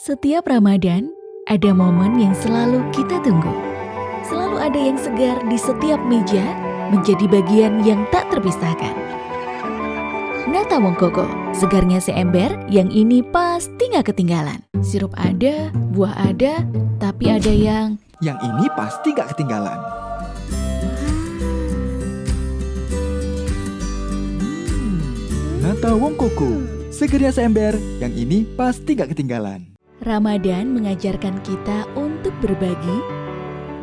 Setiap Ramadan, ada momen yang selalu kita tunggu. Selalu ada yang segar di setiap meja, menjadi bagian yang tak terpisahkan. Nata Wong Koko, segarnya seember, yang ini pasti gak ketinggalan. Sirup ada, buah ada, tapi ada yang... Yang ini pasti gak ketinggalan. Nata Wong Koko, segarnya seember, yang ini pasti gak ketinggalan. Ramadan mengajarkan kita untuk berbagi,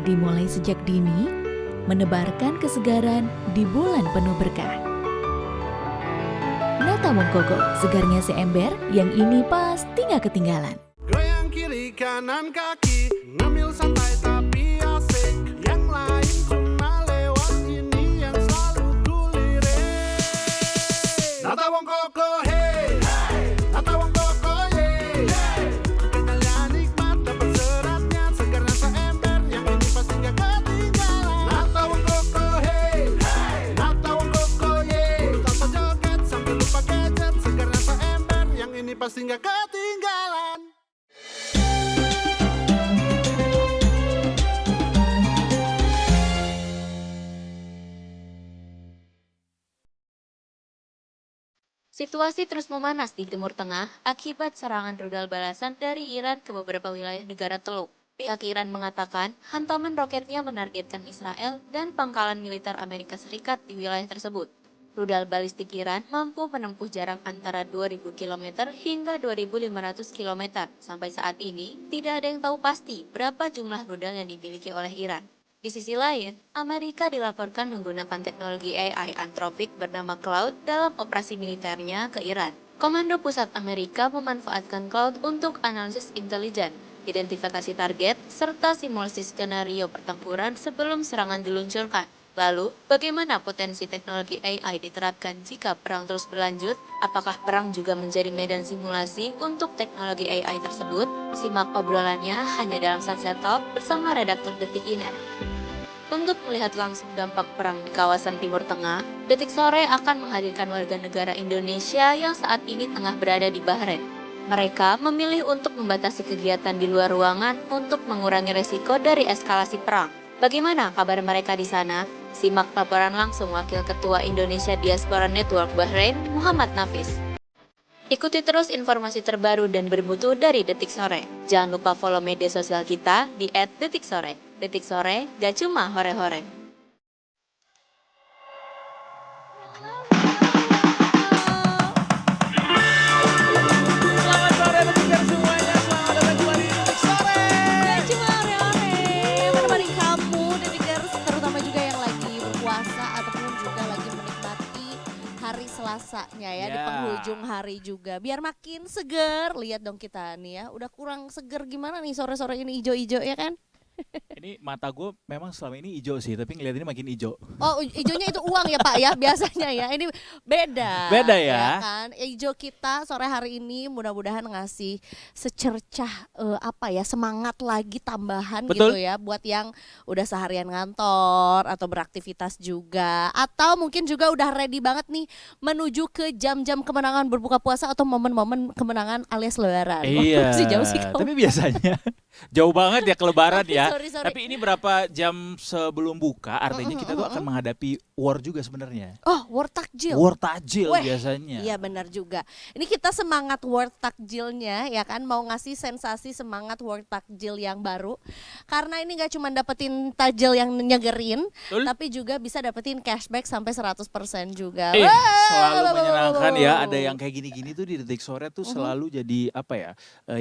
dimulai sejak dini, menebarkan kesegaran di bulan penuh berkah. Nata Wong Koko, segarnya seember, yang ini pasti gak ketinggalan. Goyang kiri kanan kaki, ngemil santai tapi asik. Yang lain cuma lewat, ini yang selalu kulirik. Nata Wong Koko, hey, Nata Wong Koko, hey. Kenyalnya nikmat, dapat seratnya, segarnya seember, yang ini pasti gak ketinggalan. Nata Wong Koko, hey, Nata Wong Koko, yeah. Tanpa joget sambil lupa gadget, segarnya seember, yang ini pasti gak ketinggalan. Situasi terus memanas di Timur Tengah akibat serangan rudal balasan dari Iran ke beberapa wilayah negara Teluk. Pihak Iran mengatakan hantaman roketnya menargetkan Israel dan pangkalan militer Amerika Serikat di wilayah tersebut. Rudal balistik Iran mampu menempuh jarak antara 2.000 km hingga 2.500 km. Sampai saat ini, tidak ada yang tahu pasti berapa jumlah rudal yang dimiliki oleh Iran. Di sisi lain, Amerika dilaporkan menggunakan teknologi AI Anthropic bernama Cloud dalam operasi militernya ke Iran. Komando Pusat Amerika memanfaatkan Cloud untuk analisis intelijen, identifikasi target, serta simulasi skenario pertempuran sebelum serangan diluncurkan. Lalu, bagaimana potensi teknologi AI diterapkan jika perang terus berlanjut? Apakah perang juga menjadi medan simulasi untuk teknologi AI tersebut? Simak obrolannya hanya dalam Sunset Talk bersama redaktur Detik Iner. Untuk melihat langsung dampak perang di kawasan Timur Tengah, Detik Sore akan menghadirkan warga negara Indonesia yang saat ini tengah berada di Bahrain. Mereka memilih untuk membatasi kegiatan di luar ruangan untuk mengurangi resiko dari eskalasi perang. Bagaimana kabar mereka di sana? Simak laporan langsung Wakil Ketua Indonesia Diaspora Network Bahrain, Muhammad Nafis. Ikuti terus informasi terbaru dan bermutu dari Detik Sore. Jangan lupa follow media sosial kita di @detiksore. Detik Sore, gak cuma hore-hore. Selamat sore pendengar semuanya, selamat datang kembali di Detik Sore. Dan cuma ore-ore menemani kamu Detikers, terutama juga yang lagi berpuasa ataupun juga lagi menikmati hari Selasanya ya, di Ya. penghujung hari juga. Biar makin seger, lihat dong kita nih ya, udah kurang seger gimana nih sore-sore ini ijo-ijo ya kan? Ini mata gue memang selama ini hijau sih, tapi ngeliat ini makin hijau. Oh, ijonya itu uang ya Pak ya, biasanya ya. Ini beda. Beda ya. Kan? Ijo kita sore hari ini mudah-mudahan ngasih secercah semangat lagi tambahan Betul. gitu ya buat yang udah seharian ngantor atau beraktivitas juga, atau mungkin juga udah ready banget nih menuju ke jam-jam kemenangan berbuka puasa atau momen-momen kemenangan alias lebaran. Iya. Masih jauh sih kamu. Tapi biasanya jauh banget ya ke lebaran ya. Sorry. Tapi ini berapa jam sebelum buka, artinya kita tuh akan menghadapi war juga sebenarnya. Oh, war takjil. War takjil Weh, biasanya. Iya benar juga. Ini kita semangat World Takjilnya ya kan, mau ngasih sensasi semangat World Takjil yang baru. Karena ini gak cuma dapetin takjil yang nyegerin, Betul. tapi juga bisa dapetin cashback sampai 100% juga. Selalu menyenangkan ya, ada yang kayak gini-gini tuh di Detik Sore tuh selalu jadi apa ya,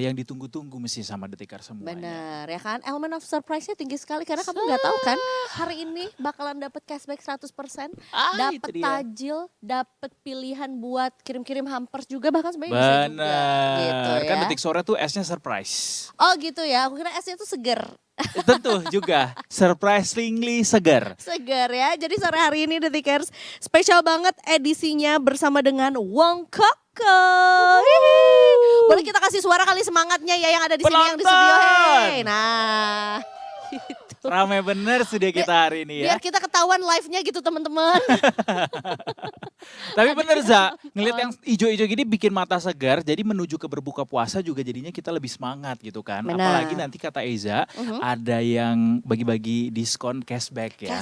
yang ditunggu-tunggu mesti sama Detikar semuanya. Benar ya kan, element of surprise-nya tinggi sekali karena kamu nggak tahu kan hari ini bakalan dapet cashback 100%, itu dapet dia. tajil, dapet pilihan buat kirim-kirim hampers juga, bahkan sebenarnya bisa juga gitu Benar, kan ya. Detik Sore tuh S-nya surprise. Oh gitu ya, aku kira esnya tuh seger. Tentu juga surprisingly segar. Segar ya. Jadi sore hari ini Detikers spesial banget edisinya bersama dengan Wong Koko. Hihi. Boleh kita kasih suara kali semangatnya ya yang ada di sini yang di studio. Penonton. Hey. Nah, gitu. Rame bener studio kita hari ini ya. Biar kita ketahuan live-nya gitu teman-teman. Tapi bener Za, ngeliat yang ijo-ijo gini bikin mata segar. Jadi menuju ke berbuka puasa juga jadinya kita lebih semangat gitu kan. Benar. Apalagi nanti kata Eza ada yang bagi-bagi diskon cashback ya.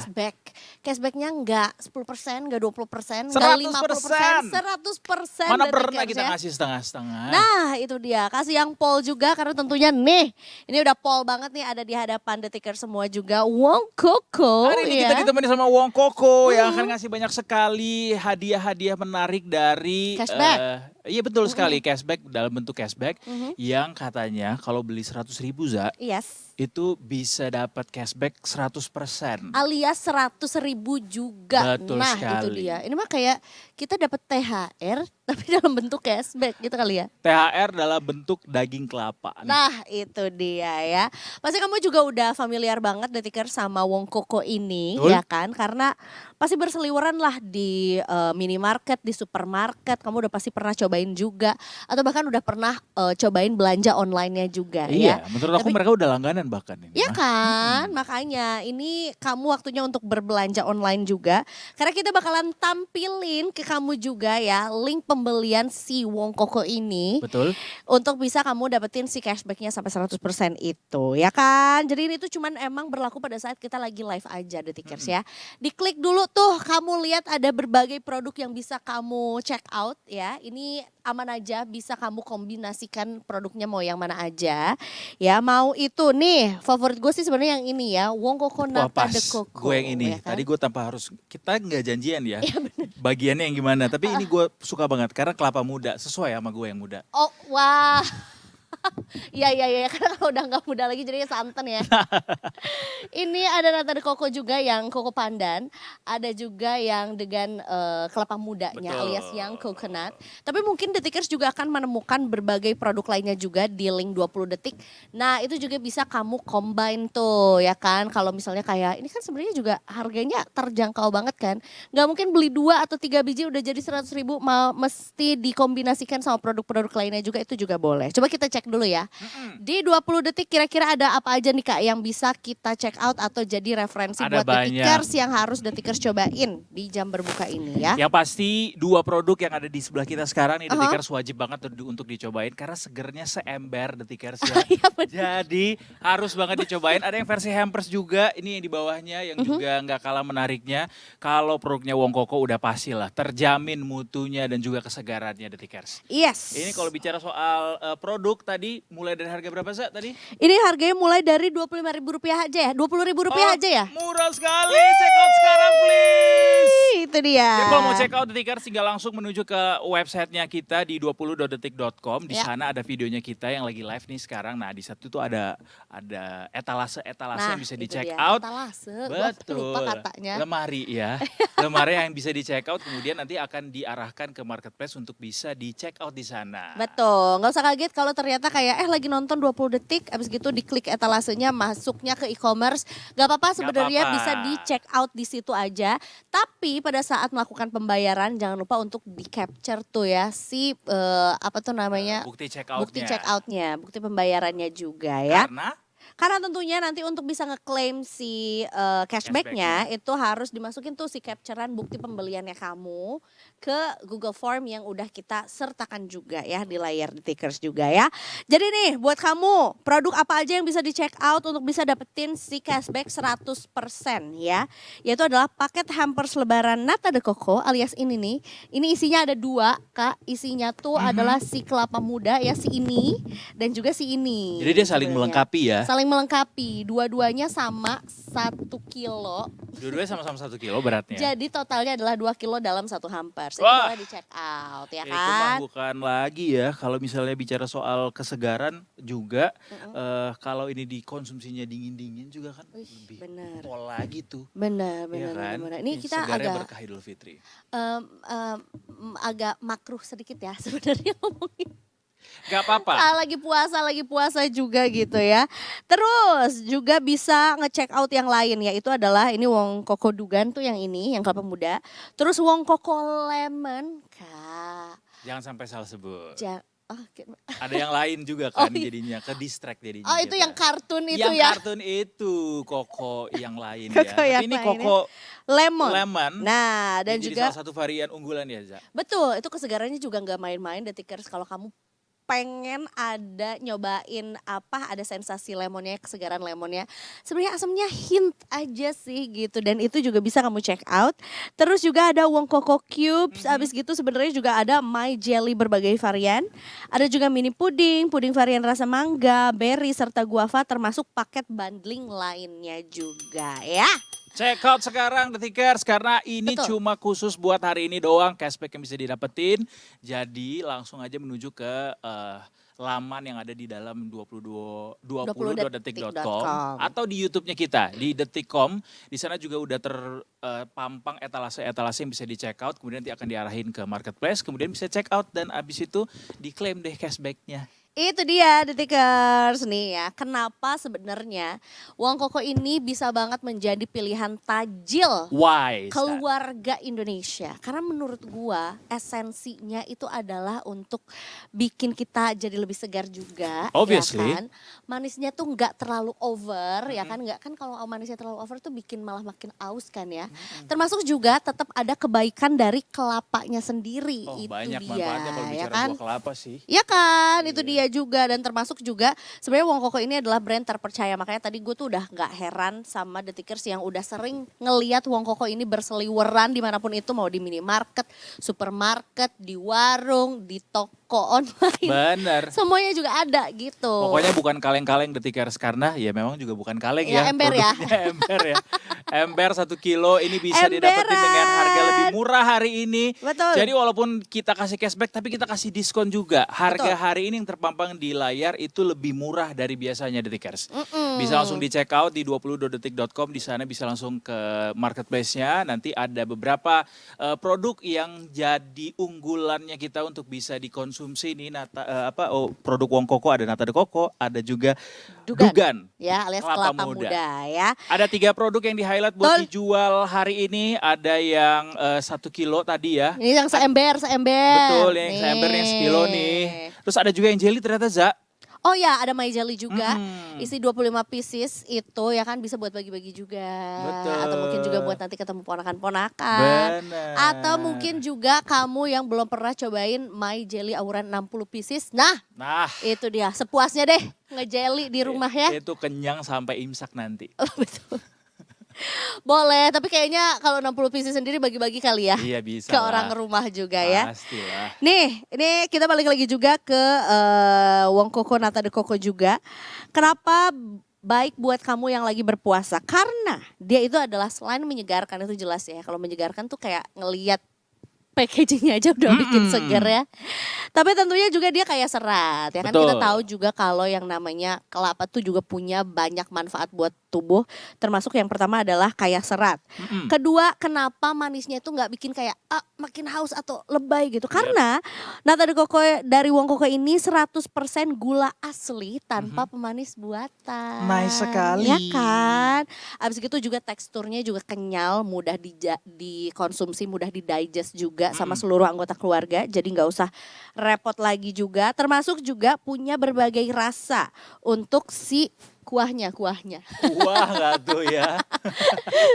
Cashbacknya nggak 10%, nggak 20%, nggak 100%. 50%, 100%. Mana The pernah Tickers kita ya. ngasih setengah-setengah. Nah itu dia, kasih yang poll juga karena tentunya nih, ini udah poll banget nih ada di hadapan The Tickers semua juga. Wong Koko Hari ini ya. kita ditemani sama Wong Koko yang akan ngasih banyak sekali hadiah-hadiah menarik dari Cashback. Iya betul sekali, cashback dalam bentuk cashback yang katanya kalau beli 100.000 Za Yes. itu bisa dapat cashback 100%. Alias 100.000 juga. Betul Nah itu sekali. dia. Ini mah kayak kita dapat THR tapi dalam bentuk cashback gitu kali ya. THR dalam bentuk daging kelapa. Nah itu dia ya. Pasti kamu juga udah familiar banget Detikers sama Wong Koko ini Betul. ya kan. Karena pasti berseliweran lah di minimarket, di supermarket. Kamu udah pasti pernah cobain juga. Atau bahkan udah pernah cobain belanja online-nya juga ya. Iya, menurut aku Tapi- mereka udah langganan bahkan ini. Ya mah. kan, makanya ini kamu waktunya untuk berbelanja online juga. Karena kita bakalan tampilin ke kamu juga ya link pembelian si Wong Koko ini. Betul. Untuk bisa kamu dapetin si cashbacknya sampai 100% itu ya kan. Jadi ini tuh cuman emang berlaku pada saat kita lagi live aja Detikers ya. Diklik dulu tuh kamu lihat ada berbagai produk yang bisa kamu check out ya. Ini aman aja bisa kamu kombinasikan produknya mau yang mana aja. Ya mau itu nih favorit gue sih sebenarnya yang ini ya. Wong Koko Wah Nata pas, de Coco. gue yang ini. ya kan? Tadi gue tanpa harus, kita nggak janjian ya. Bagiannya yang gimana. Tapi ini gue suka banget karena kelapa muda. Sesuai sama gue yang muda. Oh wah. Iya karena kalau udah nggak muda lagi jadinya santan ya. Ini ada nata de coco juga yang koko pandan, ada juga yang dengan kelapa mudanya Betul. alias yang coconut. Tapi mungkin Detikers juga akan menemukan berbagai produk lainnya juga di link 20 detik. Nah, itu juga bisa kamu combine tuh ya kan. Kalau misalnya kayak ini kan sebenarnya juga harganya terjangkau banget kan. Nggak mungkin beli 2 atau 3 biji udah jadi 100.000, mesti dikombinasikan sama produk-produk lainnya juga itu juga boleh. Coba kita cek dulu ya. Di 20 detik kira-kira ada apa aja nih Kak yang bisa kita check out atau jadi referensi Ada buat banyak. Detikers yang harus Detikers cobain di jam berbuka ini ya. Yang pasti 2 produk yang ada di sebelah kita sekarang nih Detikers wajib banget untuk dicobain karena segernya seember Detikers ya. Iya benar. Jadi harus banget dicobain. Ada yang versi hampers juga, ini yang di bawahnya yang juga nggak kalah menariknya. Kalau produknya Wong Koko udah pasti lah terjamin mutunya dan juga kesegarannya Detikers. Yes. Ini kalau bicara soal produk tadi mulai dari harga berapa Za tadi? Ini harganya mulai dari Rp25.000 aja ya. Rp20.000 aja ya. Murah sekali, check out sekarang please. Itu dia. Jadi kalau mau check out Detikers tinggal langsung menuju ke websitenya kita di 20.detik.com. Di Ya. sana ada videonya kita yang lagi live nih sekarang. Nah di satu tuh ada etalase-etalase yang bisa di itu check dia. out. Etalase. Betul. Lupa katanya. Lemari ya. Lemari yang bisa di check out kemudian nanti akan diarahkan ke marketplace untuk bisa di check out di sana. Betul, nggak usah kaget kalau ternyata kayak lagi nonton 20 detik, abis gitu diklik etalasenya masuknya ke e-commerce. Gak apa-apa sebenarnya apa-apa. bisa di check out di situ aja. Tapi pada saat melakukan pembayaran jangan lupa untuk di capture tuh ya si apa tuh namanya Bukti check outnya. bukti check outnya, bukti pembayarannya juga ya. Karena Karena tentunya nanti untuk bisa ngeklaim si cashbacknya itu harus dimasukin tuh si capturean bukti pembeliannya kamu ke Google Form yang udah kita sertakan juga ya di layar Detikers juga ya. Jadi nih buat kamu produk apa aja yang bisa di check out untuk bisa dapetin si cashback 100% ya. Yaitu adalah paket hampers lebaran Nata de Coco alias ini nih. Ini isinya ada 2 Kak. Isinya tuh adalah si kelapa muda ya si ini dan juga si ini. jadi dia saling sebenarnya. melengkapi ya. Saling melengkapi, dua-duanya sama 1 kilo. Dua-duanya sama-sama 1 kilo beratnya. Jadi totalnya adalah 2 kilo dalam 1 hampers. Itu Wah. boleh di check out ya Ya, itu mah kan? bukan lagi ya kalau misalnya bicara soal kesegaran juga kalau ini dikonsumsinya dingin-dingin juga kan Wih, lebih bener. pol lagi tuh. Benar, Iya kan? benar. Ini kita segarnya agak berkah Idul Fitri. agak makruh sedikit ya sebenarnya ngomongin. Gak apa-apa. Lagi puasa juga gitu ya. Terus juga bisa ngecek out yang lain yaitu adalah ini Wong Koko Dugan tuh yang ini, yang kelapa muda. Terus Wong Koko Lemon, Kak. Jangan sampai salah sebut. Ada yang lain juga Oh, kan iya. jadinya, ke distract jadinya. Oh itu kita. yang kartun itu yang ya, kartun itu Koko yang lain Koko ya. yang Tapi ini lain ya. Koko lemon. lemon. Nah dan ini jadi juga salah satu varian unggulan ya, Za. betul itu kesegarannya juga nggak main-main Detikers kalau kamu pengen ada nyobain ada sensasi lemonnya, kesegaran lemonnya. Sebenarnya asamnya hint aja sih gitu dan itu juga bisa kamu check out. Terus juga ada Wong Coco Cubes, abis gitu sebenarnya juga ada My Jelly berbagai varian. Ada juga mini puding, puding varian rasa mangga, berry serta guava termasuk paket bundling lainnya juga ya. Check out sekarang Detikers karena ini Betul. cuma khusus buat hari ini doang cashback yang bisa didapetin. Jadi langsung aja menuju ke laman yang ada di dalam 20.detik.com atau di YouTube-nya kita di Detik.com. Di sana juga udah terpampang etalase-etalase yang bisa di check out, kemudian nanti akan diarahin ke marketplace, kemudian bisa check out dan abis itu diklaim deh cashback-nya. Itu dia Detikers nih ya. Kenapa sebenarnya Wong Coco ini bisa banget menjadi pilihan tajil Why? keluarga Indonesia. Karena menurut gua esensinya itu adalah untuk bikin kita jadi lebih segar juga. Obviously. Ya kan? Manisnya tuh nggak terlalu over ya kan. Nggak kan kalau manisnya terlalu over tuh bikin malah makin aus kan ya. Termasuk juga tetap ada kebaikan dari kelapanya sendiri. Oh, itu banyak dia manfaatnya kalau ya bicara kan. buah kelapa sih. Ya kan, itu Iya. dia juga dan termasuk juga sebenarnya Wong Coco ini adalah brand terpercaya, makanya tadi gue tuh udah nggak heran sama Detikers yang udah sering ngeliat Wong Coco ini berseliweran dimanapun itu, mau di minimarket, supermarket, di warung, di toko online, Bener. semuanya juga ada gitu. Pokoknya bukan kaleng-kaleng Detikers karena ya memang juga bukan kaleng Ya, ya. ember ya. Produknya ember ya. Ember 1 kilo ini bisa Emberan. didapetin dengan harga lebih murah hari ini. Betul. Jadi walaupun kita kasih cashback tapi kita kasih diskon juga. Harga Betul. hari ini yang terpampang di layar itu lebih murah dari biasanya Detikers. Mm-mm. Bisa langsung di check out di 20.detik.com, di sana bisa langsung ke marketplace-nya. Nanti ada beberapa produk yang jadi unggulannya kita untuk bisa dikonsumsi nih produk Wong Coco, ada Nata de Coco, ada juga Dugan. Ya alias Kelapa kelapa muda. muda ya. Ada 3 produk yang di-highlight buat Betul. dijual hari ini. Ada yang 1 kilo tadi ya. Ini yang seember. Betul, yang Nih. seember yang sekilo nih. Terus ada juga yang jelly ternyata, Za. Oh ya, ada My Jelly juga. Mm-mm. Isi 25 pieces itu ya kan bisa buat bagi-bagi juga. Betul. Atau mungkin juga buat nanti ketemu ponakan-ponakan. Benar. Atau mungkin juga kamu yang belum pernah cobain My Jelly auran 60 pieces. Nah, Nah, itu dia. Sepuasnya deh nge-jelly di rumah ya. itu kenyang sampai imsak nanti. Oh, betul. Boleh, tapi kayaknya kalau 60 pieces sendiri bagi-bagi kali ya. Iya bisa Ke lah. orang rumah juga ya. Pastilah. Nih, ini kita balik lagi juga ke Wong Coco Nata de Coco juga. Kenapa baik buat kamu yang lagi berpuasa? Karena dia itu adalah selain menyegarkan, itu jelas ya. Kalau menyegarkan tuh kayak ngelihat packagingnya aja udah bikin seger ya. Tapi tentunya juga dia kaya serat ya kan. Betul. Kita tahu juga kalau yang namanya kelapa tuh juga punya banyak manfaat buat tubuh. Termasuk yang pertama adalah kaya serat. Mm-mm. Kedua, kenapa manisnya itu nggak bikin kayak makin haus atau lebay gitu? Karena Nata de Coco dari Wong Coco ini 100% gula asli tanpa pemanis buatan. Nice sekali. Ya kan? Abis itu juga teksturnya juga kenyal, mudah dikonsumsi, mudah didigest juga sama seluruh anggota keluarga. Jadi nggak usah repot lagi juga. Termasuk juga punya berbagai rasa untuk si kuahnya. Wah nggak tuh ya.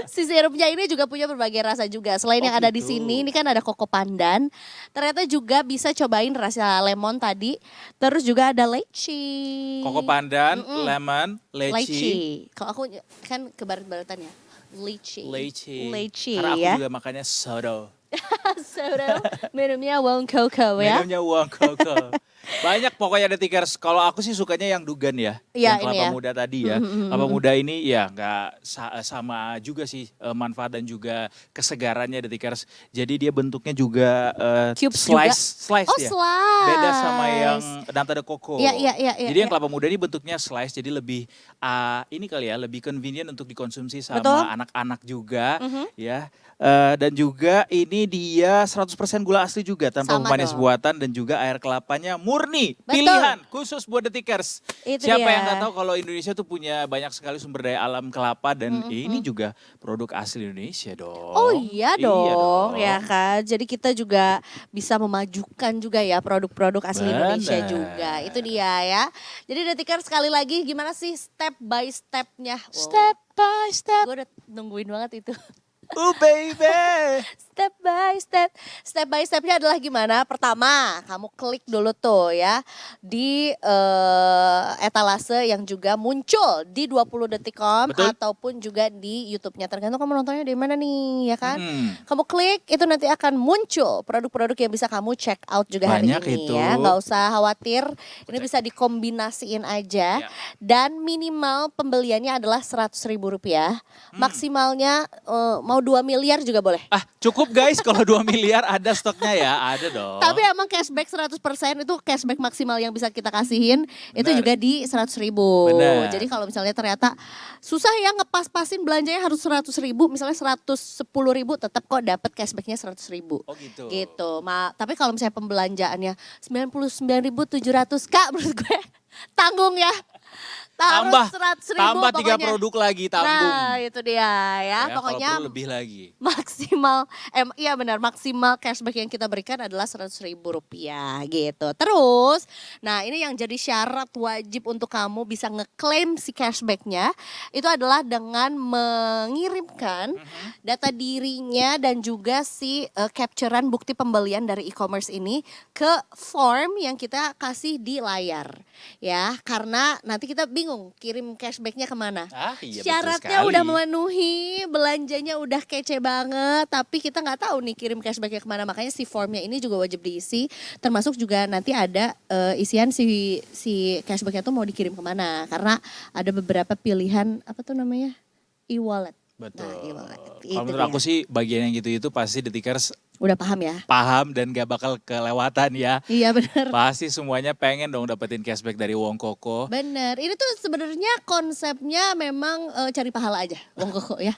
Si sirupnya ini juga punya berbagai rasa juga. Selain yang ada di gitu. sini, ini kan ada koko pandan. Ternyata juga bisa cobain rasa lemon tadi. Terus juga ada leci. Koko pandan, lemon, leci. Kalau aku kan ke barat-baratan ya. Leci. Leci. Karena aku ya. juga makannya sodo. Soda, minumnya Wong Coco ya. Minumnya Wong Coco. Banyak pokoknya Detikers. Kalau aku sih sukanya yang Dugan ya. Iya, Yang kelapa ini ya. muda tadi ya. Kelapa muda ini ya nggak sama juga sih manfaat dan juga kesegarannya Detikers. Jadi dia bentuknya juga Cubes juga? slice Oh, ya. slice. Beda sama yang Nata de Coco. Iya. Jadi yang kelapa muda ini bentuknya slice, jadi lebih ini kali ya, lebih convenient untuk dikonsumsi sama Betul. anak-anak juga, ya. Dan juga ini dia 100% gula asli juga tanpa Sama pemanis dong. buatan dan juga air kelapanya murni. murni, Betul. pilihan khusus buat detikers. Itu Siapa dia. yang nggak tahu kalau Indonesia tuh punya banyak sekali sumber daya alam kelapa dan ini juga produk asli Indonesia dong. Oh iya dong, ya kan. Jadi kita juga bisa memajukan juga ya produk-produk asli Indonesia Benar. juga. Itu dia ya. Jadi Detikers sekali lagi gimana sih step by stepnya? Step by step, Gue udah nungguin banget itu. oh baby. Step by step. Step by stepnya adalah gimana? Pertama, kamu klik dulu tuh ya di etalase yang juga muncul di 20detik.com Betul. ataupun juga di YouTube-nya. Tergantung kamu nontonnya di mana nih, ya kan? Hmm. Kamu klik itu nanti akan muncul produk-produk yang bisa kamu check out juga hari Banyak ini itu. ya. Nggak usah khawatir, ini bisa dikombinasiin aja. Ya. Dan minimal pembeliannya adalah Rp100.000. Maksimalnya mau 2 miliar juga boleh. Ah, cukup guys kalau 2 miliar ada stoknya ya, ada dong. Tapi emang cashback 100% itu cashback maksimal yang bisa kita kasihin itu Benar. juga di 100.000. Benar. Jadi kalau misalnya ternyata susah ya ngepas-pasin belanjanya harus 100.000, misalnya 110.000 tetap kok dapat cashbacknya 100.000. Oh gitu. Gitu. Tapi kalau misalnya pembelanjaannya 99.700 Kak, menurut gue tanggung ya. Tambah, Harus 100.000 tambah 3 pokoknya. produk lagi tanggung. Nah, itu dia ya. Kalau Pokoknya perlu lebih lagi. maksimal iya benar, maksimal cashback yang kita berikan adalah Rp100.000 gitu. Terus, nah ini yang jadi syarat wajib untuk kamu bisa ngeklaim si cashbacknya itu adalah dengan mengirimkan data dirinya dan juga si capturean bukti pembelian dari e-commerce ini ke form yang kita kasih di layar ya, karena nanti kita bingung kirim cashbacknya kemana. Ah, iya, betul Syaratnya sekali. udah memenuhi, belanjanya udah kece banget, tapi kita nggak tahu nih kirim cashbacknya kemana. Makanya si formnya ini juga wajib diisi, termasuk juga nanti ada isian si cashbacknya tuh mau dikirim kemana. Karena ada beberapa pilihan apa tuh namanya e-wallet. Betul. Nah, e-wallet. Itu Kalau menurut dia. aku sih bagian yang gitu-itu pasti detikers Udah paham ya? paham dan gak bakal kelewatan ya. Iya bener. Pasti semuanya pengen dong dapetin cashback dari Wong Koko. Bener, ini tuh sebenarnya konsepnya memang cari pahala aja, Wong Koko ya.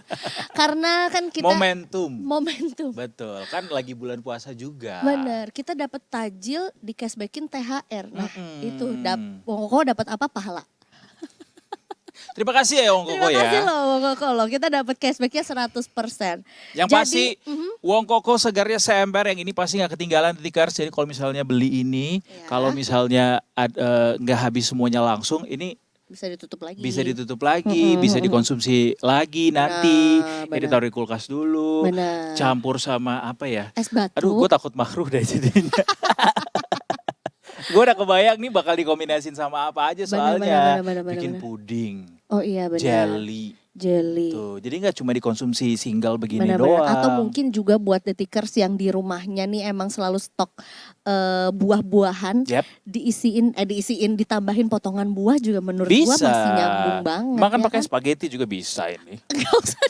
Karena kan kita momentum. Betul, kan lagi bulan puasa juga. Bener, kita dapat tajil di cashbackin THR. Nah, Mm-mm. itu Wong Koko dapat apa? Pahala. Terima kasih ya Wong Koko Terima kasih ya. loh Wong Koko loh. Kita dapat cashbacknya 100%. Yang Jadi, pasti Wong Koko segarnya seember yang ini pasti nggak ketinggalan detikers. Jadi kalau misalnya beli ini, Ya. kalau misalnya nggak habis semuanya langsung, ini bisa ditutup lagi. bisa ditutup lagi, bisa dikonsumsi lagi nanti. Jadi benar. taruh di kulkas dulu, Benar. campur sama apa ya? Es batu. Aduh, gue takut makruh deh jadinya. Gue udah kebayang nih bakal dikombinasin sama apa aja soalnya. benar, Bikin benar. puding, Oh iya benar. jelly. Jelly. Tuh, jadi nggak cuma dikonsumsi single begini Benar-benar. doang. Atau mungkin juga buat detikers yang di rumahnya nih emang selalu stok buah-buahan. Yep. Diisiin ditambahin potongan buah juga menurut gua Bisa. masih nyambung banget. Makan ya pakai kan? spaghetti juga bisa ini. Gak usah.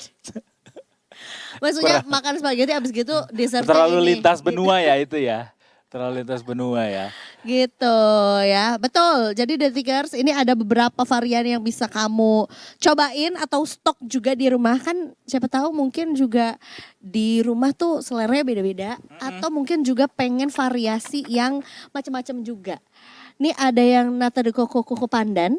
Maksudnya makan spaghetti abis gitu dessertnya Terlalu ini, lintas gitu. benua ya itu ya. Terlalu lintas benua ya. Gitu ya, betul. Jadi Detikers ini ada beberapa varian yang bisa kamu cobain atau stok juga di rumah. Kan siapa tahu mungkin juga di rumah tuh seleranya beda-beda. Atau mungkin juga pengen variasi yang macam-macam juga. Ini ada yang nata de coco pandan.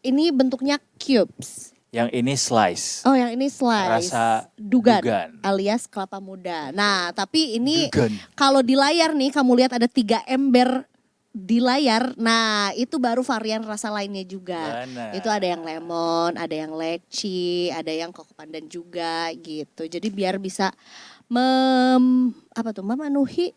Ini bentuknya cubes. Yang ini slice. Oh yang ini slice. Rasa dugan, dugan. alias kelapa muda. Nah tapi ini Dugan. kalau di layar nih kamu lihat ada 3 ember di layar. Nah itu baru varian rasa lainnya juga. Benar. Itu ada yang lemon, ada yang leci, ada yang koko pandan juga gitu. Jadi biar bisa memenuhi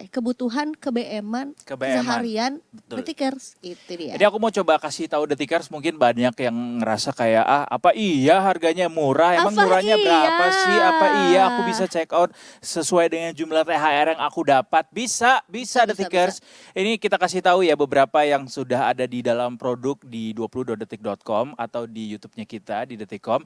kebutuhan keBM-an seharian Betul. Detikers. Itu dia. Jadi aku mau coba kasih tahu detikers, mungkin banyak yang ngerasa kayak apa iya harganya murah, emang Apa murahnya berapa iya? sih? Apa iya aku bisa check out sesuai dengan jumlah THR yang aku dapat? Bisa detikers. Ini kita kasih tahu ya beberapa yang sudah ada di dalam produk di 20detik.com atau di YouTube-nya kita di detik.com.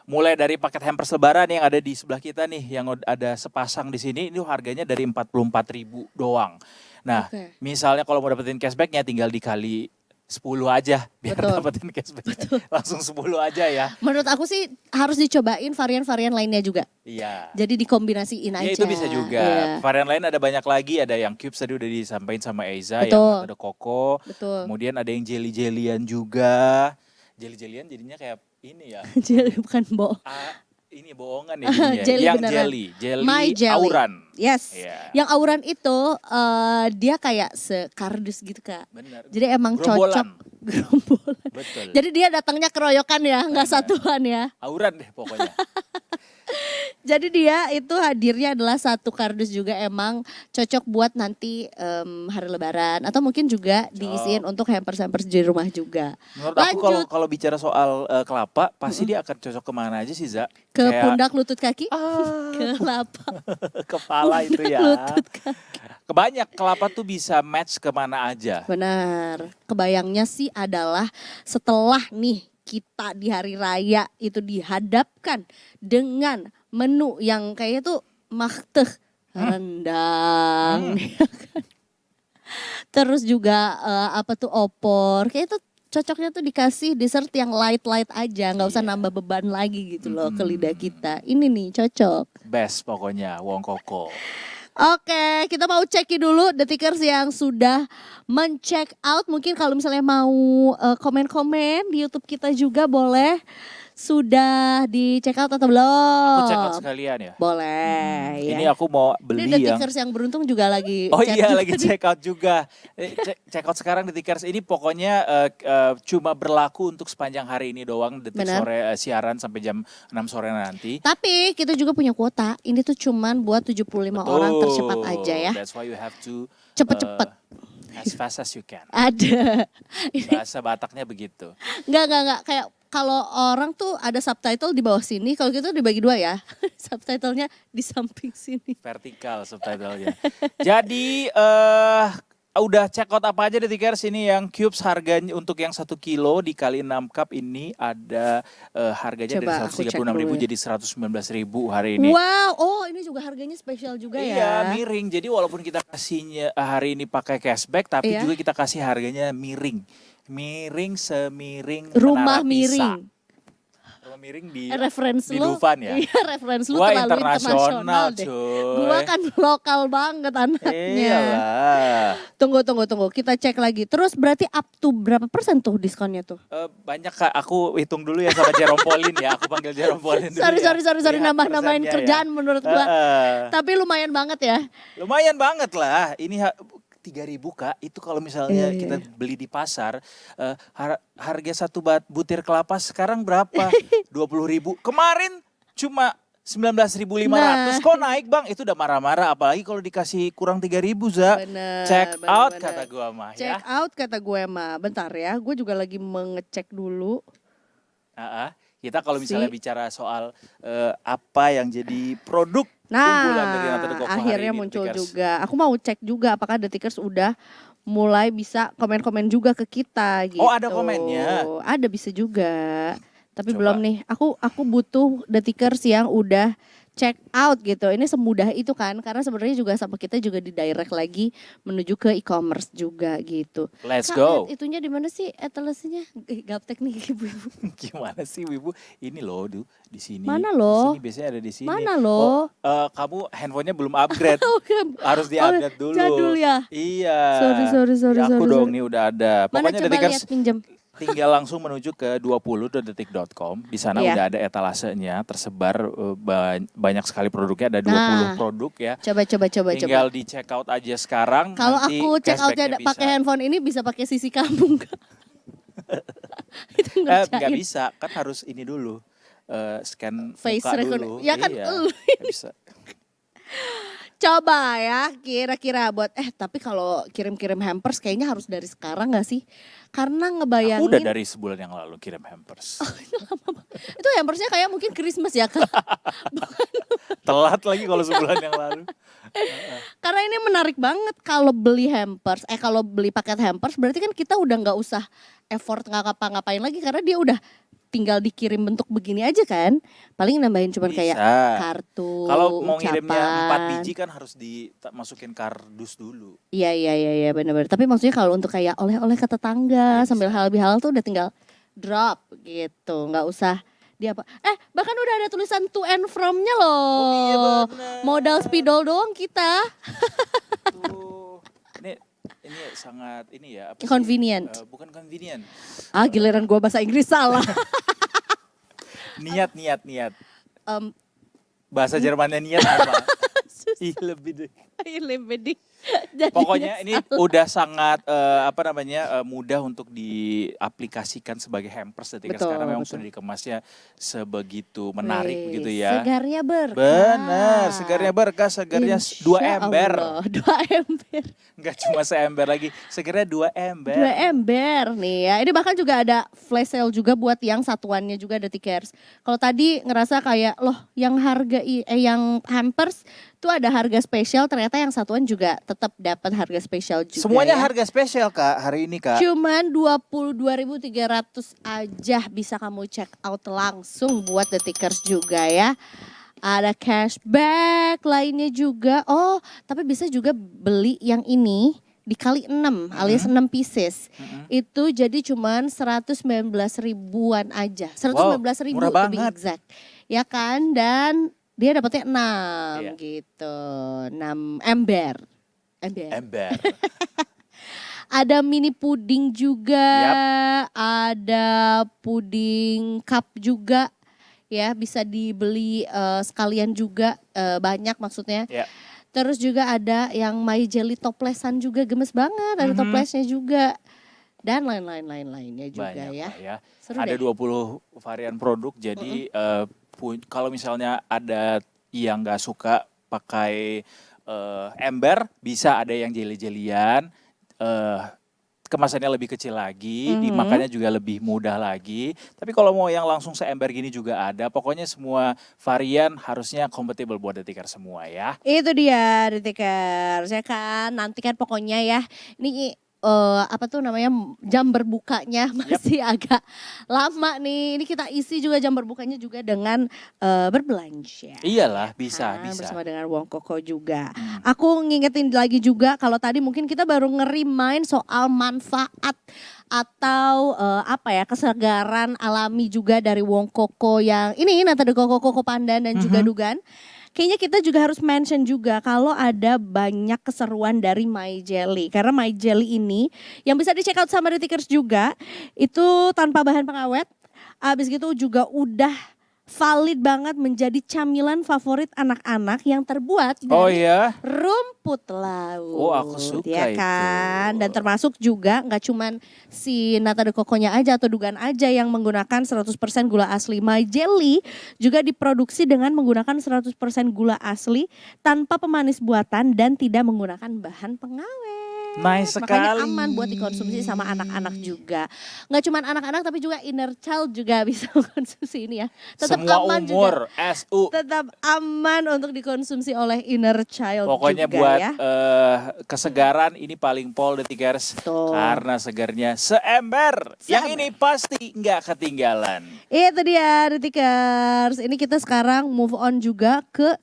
Mulai dari paket hampers lebaran yang ada di sebelah kita nih, yang ada sepasang di sini, itu harganya dari 44.000 doang. Nah, Oke. misalnya kalau mau dapetin cashbacknya tinggal dikali 10 aja biar Betul. dapetin cashback. Langsung 10 aja ya. Menurut aku sih harus dicobain varian-varian lainnya juga. Iya. Jadi dikombinasiin aja. Ya itu bisa juga. Iya, Varian lain ada banyak lagi. Ada yang cubes tadi udah disampaikan sama Eiza. Betul. Yang ada koko. betul. Kemudian ada yang jelly-jellyan juga. Jelly-jellyan jadinya kayak ini ya. Jadi bukan Ini bohongan ya jadinya. Jelly Yang beneran. jelly. Jelly My jelly. auran. Yes. Iya. Yang auran itu dia kayak sekardus gitu Kak. Bener. Jadi emang Gerombolan. cocok gerombolan. Betul. Jadi dia datangnya keroyokan ya, nggak satuan ya. Auran deh pokoknya. Jadi dia itu hadirnya adalah satu kardus juga emang cocok buat nanti hari Lebaran atau mungkin juga diisiin untuk hampers-hampers di rumah juga. Menurut aku kalau Lanjut. kalau bicara soal kelapa, pasti dia akan cocok kemana aja sih, Za? Ke Kayak pundak lutut kaki, ah, ke kelapa. kepala itu ya. Lutut Kebanyak kelapa tuh bisa match kemana aja. Benar. Kebayangnya sih adalah setelah nih kita di hari raya itu dihadapkan dengan menu yang kayaknya tuh makteh rendang, ya kan? Terus juga apa tuh opor, kayak itu cocoknya tuh dikasih dessert yang light aja, nggak usah Iya. nambah beban lagi gitu loh ke lidah kita. Ini nih cocok. Best pokoknya, Wong Koko. Oke, kita mau ceki dulu detikers yang sudah men-check out. Mungkin kalau misalnya mau komen-komen di YouTube kita juga boleh. Sudah di check out atau belum? Aku check out sekalian ya. Boleh ya. Ini aku mau Ini beli yang detikers yang beruntung juga lagi Oh chat iya juga lagi nih. check out juga. Check out sekarang detikers ini pokoknya cuma berlaku untuk sepanjang hari ini doang. Detik Benar. sore siaran sampai jam 6 sore nanti. Tapi kita juga punya kuota. Ini tuh cuman buat 75 orang tercepat aja ya. That's why you have to Cepet-cepet. as fast as you can. Ada. Bahasa Bataknya begitu. Enggak. Kayak kalau orang tuh ada subtitle di bawah sini, kalau gitu dibagi dua ya. Subtitlenya di samping sini. Vertikal subtitlenya. Jadi udah check out apa aja detikers ini yang cubes harganya untuk yang 1 kilo dikali 6 cup ini ada harganya Coba dari aku cek 136.000 dulu ya. jadi 119.000 hari ini. Wow, oh ini juga harganya spesial juga Iya, ya. miring. Jadi walaupun kita kasihnya hari ini pakai cashback, tapi Iya. juga kita kasih harganya miring. Miring semiring Rumah menara Pisa. miring. Rumah miring di Reference di lu. Dufan ya. Iya, reference lu Gua terlalu internasional, internasional deh. cuy. Gua kan lokal banget anaknya. Iyalah. Tunggu. Kita cek lagi. Terus berarti up to berapa persen tuh diskonnya tuh? Banyak Kak, aku hitung dulu ya sama Jerome Pauline ya. Aku panggil Jerome Pauline dulu Sorry, ya. sorry. Lihat Nambah-nambahin persennya kerjaan ya. menurut gua. Heeh. Tapi lumayan banget ya. Lumayan banget lah. Ini 3.000 Kak, itu kalau misalnya Iya. kita beli di pasar, harga satu butir kelapa sekarang berapa? 20.000. Kemarin cuma 19.500. Nah. Kok naik Bang? Itu udah marah-marah, apalagi kalau dikasih kurang 3.000 Za. Bener, Check bener, out bener. kata gua mah Check ya. out kata gue mah. Bentar ya, gue juga lagi mengecek dulu. Kita kalau misalnya Si. bicara soal apa yang jadi produk unggulan dari Nata de Nah, Coco hari akhirnya ini, muncul Detikers. juga. Aku mau cek juga apakah Detikers udah mulai bisa komen-komen juga ke kita gitu. Oh, ada komennya? Ada bisa juga. Tapi Coba. belum nih. Aku butuh Detikers yang udah check out gitu. Ini semudah itu kan, karena sebenarnya juga sama kita juga di direct lagi menuju ke e-commerce juga gitu. Let's Kak, go. lihat itunya di mana sih etalasinya? Gaptek nih ibu-ibu. Gimana sih Wibu? Ini loh di sini. Mana loh? Di sini biasanya ada di sini. Mana loh? Oh, kamu handphonenya belum upgrade. Oh, kan. Harus di-upgrade dulu. Jadul ya. Iya. Sorry. Ya, aku sorry. dong nih udah ada. Mana Pokoknya coba Detikers lihat pinjam. tinggal langsung menuju ke 20.detik.com. Di sana Iya. udah ada etalasenya tersebar banyak sekali produknya, ada 20 Nah. produk ya. Coba. Tinggal di check out aja sekarang. Kalau nanti aku check outnya cashbacknya bisa. pakai handphone ini bisa pakai sisi kamu nggak? Itu Nggak ngerjain. bisa, kan harus ini dulu. Scan Face muka recognition. dulu. Ya kan, Iya, lu. nggak bisa. Coba ya kira-kira buat tapi kalau kirim-kirim hampers kayaknya harus dari sekarang nggak sih? Karena Aku ngebayangin udah dari sebulan yang lalu kirim hampers. itu hampersnya kayak mungkin Christmas ya Kak. Telat lagi kalau sebulan yang lalu. Karena ini menarik banget kalau beli hampers, kalau beli paket hampers berarti kan kita udah nggak usah effort nggak ngapa-ngapain lagi karena dia udah tinggal dikirim bentuk begini aja kan. Paling nambahin cuman kayak Bisa. kartu, Kalau mau ngirimnya 4 ucapan. biji kan harus dimasukin kardus dulu. Iya benar-benar. Tapi maksudnya kalau untuk kayak oleh-oleh ke tetangga Bisa. sambil halal bihalal tuh udah tinggal drop gitu, nggak usah dia apa. Bahkan udah ada tulisan to and from-nya loh. Oh iya benar. Modal spidol doang kita. Tuh. Ini sangat ini ya apa sih? Convenient. Bukan convenient. Giliran gua bahasa Inggris salah. Niat. Em, Bahasa Jermannya niat apa? Ih, lebih deh. lebih jadinya Pokoknya ini salah. udah sangat mudah untuk diaplikasikan sebagai hampers Detikers Betul, karena memang betul. sudah dikemasnya sebegitu menarik Wih, begitu ya. Segarnya berkah. Benar, segarnya berkah, segarnya 2 Insya ember. Allah, 2 ember. Enggak cuma seember lagi, segarnya 2 ember. 2 ember nih ya. Ini bahkan juga ada flash sale juga buat yang satuannya juga Detikers. Kalau tadi ngerasa kayak loh yang yang hampers tuh ada harga spesial, ternyata yang satuan juga tetap dapat harga spesial juga. Semuanya ya. harga spesial Kak hari ini Kak. Cuman 22.300 aja bisa kamu check out langsung buat Detikers juga ya. Ada cashback lainnya juga. Oh, tapi bisa juga beli yang ini dikali 6 alias 6 pieces. Itu jadi cuman 119 ribuan aja. 119 ribu murah to be banget. exact. Ya kan? Dan dia dapatnya 6 Iya. gitu. 6 ember. Ember. Ada mini puding juga, Yap. ada puding cup juga, ya bisa dibeli sekalian juga banyak maksudnya. Ya. Terus juga ada yang My Jelly toplesan juga gemes banget, ada toplesnya juga dan lainnya juga Banyak ya. Pak, ya. Seru Ada deh. 20 varian produk jadi kalau misalnya ada yang nggak suka pakai ember bisa ada yang jeli-jelian kemasannya lebih kecil lagi, dimakannya juga lebih mudah lagi. Tapi kalau mau yang langsung seember gini juga ada. Pokoknya semua varian harusnya kompatibel buat Detikers semua ya. Itu dia Detikers ya kan. Nanti kan pokoknya ya. Ini apa tuh namanya jam berbukanya masih agak lama nih. Ini kita isi juga jam berbukanya juga dengan berbelanja. Iyalah, bisa. Bersama dengan Wong Koko juga. Aku ngingetin lagi juga kalau tadi mungkin kita baru nge-remind soal manfaat atau kesegaran alami juga dari Wong Koko yang ini Nata de Koko Pandan dan juga Dugan. Kayaknya kita juga harus mention juga kalau ada banyak keseruan dari My Jelly. Karena My Jelly ini yang bisa di check out sama Detikers juga itu tanpa bahan pengawet. Abis gitu juga udah valid banget menjadi camilan favorit anak-anak yang terbuat Oh dari iya? rumput laut. Oh, aku suka ya itu. kan? Dan termasuk juga nggak cuman si Nata de Coco-nya aja atau Dugan aja yang menggunakan 100% gula asli. My Jelly juga diproduksi dengan menggunakan 100% gula asli tanpa pemanis buatan dan tidak menggunakan bahan pengawet. Nice Makanya sekali. aman buat dikonsumsi sama anak-anak juga. Nggak cuman anak-anak tapi juga inner child juga bisa mengkonsumsi ini ya. Tetap Semua aman umur, juga. SU. Tetap aman untuk dikonsumsi oleh inner child Pokoknya juga buat ya. kesegaran ini paling pol Detikers. Betul. Karena segarnya seember. Yang ini pasti nggak ketinggalan. Itu dia Detikers. Ini kita sekarang move on juga ke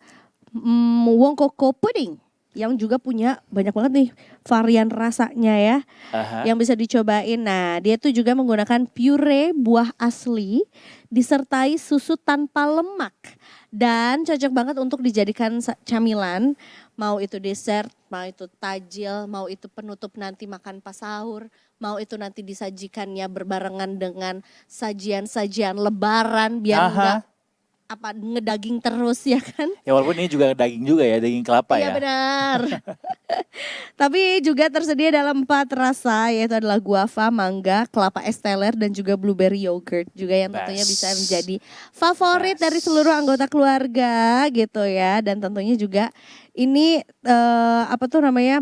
Wong Koko Pudding. Yang juga punya banyak banget nih varian rasanya ya. Aha. Yang bisa dicobain. Nah dia tuh juga menggunakan pure buah asli disertai susu tanpa lemak. Dan cocok banget untuk dijadikan camilan. Mau itu dessert, mau itu tajil, mau itu penutup nanti makan pas sahur. Mau itu nanti disajikannya berbarengan dengan sajian-sajian lebaran biar enggak ngedaging terus ya kan. Ya walaupun ini juga daging juga ya, daging kelapa Iya ya. benar. Tapi juga tersedia dalam 4 rasa yaitu adalah guava, mangga, kelapa es teler dan juga blueberry yogurt juga yang tentunya Best. bisa menjadi favorit Best. dari seluruh anggota keluarga gitu ya. Dan tentunya juga ini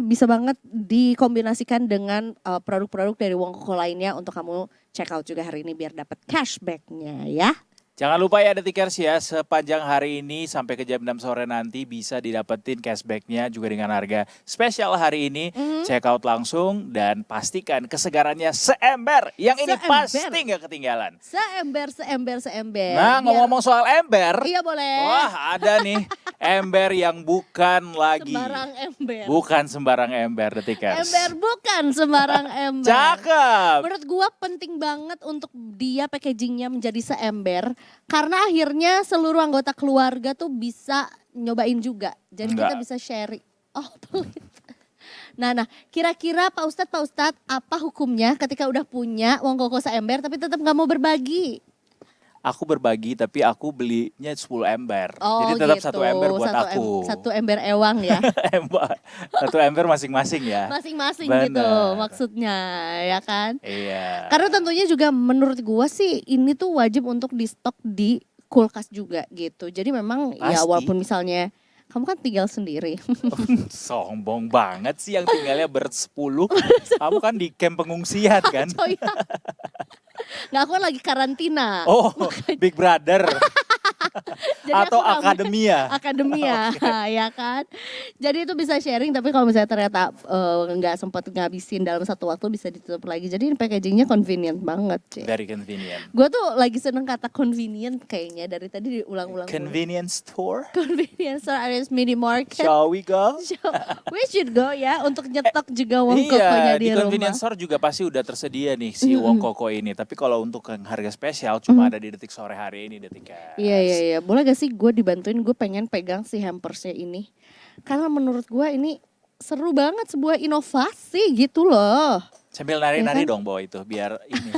bisa banget dikombinasikan dengan produk-produk dari Wong Koko lainnya untuk kamu check out juga hari ini biar dapat cashbacknya ya. Jangan lupa ya Detikers ya, sepanjang hari ini sampai ke jam 6 sore nanti bisa didapetin cashbacknya juga dengan harga spesial hari ini. Check out langsung dan pastikan kesegarannya seember. Yang ini Seember. pasti nggak ketinggalan. Seember. Nah, ngomong-ngomong soal ember, Iya boleh. wah ada nih ember yang bukan lagi. Sembarang ember. Bukan sembarang ember Detikers. Ember bukan sembarang ember. Cakep. Menurut gua penting banget untuk dia packagingnya menjadi seember. Karena akhirnya seluruh anggota keluarga tuh bisa nyobain juga. Jadi kita Enggak. bisa sharing. Oh pelit. Nah, kira-kira Pak Ustadz, apa hukumnya ketika udah punya uang koko seember tapi tetap nggak mau berbagi? Aku berbagi tapi aku belinya 10 ember. Oh Jadi tetap gitu. satu ember buat aku. Satu ember ewang ya. Satu ember masing-masing ya. Masing-masing Bener. gitu maksudnya ya kan. Iya. Karena tentunya juga menurut gua sih ini tuh wajib untuk di stok di kulkas juga gitu. Jadi memang ya Pasti. walaupun misalnya kamu kan tinggal sendiri. Sombong banget sih yang tinggalnya bersepuluh. Kamu kan di camp pengungsian kan? Oh iya. Nggak, aku lagi karantina. Oh, Big Brother. Jadi Atau aku ramai- akademia. Akademia, ya kan. Jadi itu bisa sharing, tapi kalau misalnya ternyata nggak sempat ngabisin dalam satu waktu bisa ditutup lagi. Jadi packagingnya convenient banget sih. Very convenient. Gue tuh lagi seneng kata convenient kayaknya dari tadi diulang-ulang. mulu. Convenience store. Convenience store alias mini market. Shall we go? We should go ya untuk nyetok juga wong kokonya Iya, di di rumah. convenience store juga pasti udah tersedia nih si wong koko ini. Tapi kalau untuk yang harga spesial cuma ada di Detik sore hari ini Detikers. Iya. Boleh gak sih gue dibantuin, gue pengen pegang si hampersnya ini. Karena menurut gue ini seru banget, sebuah inovasi gitu loh. Sambil nari-nari Iya kan? dong bawa itu biar ini.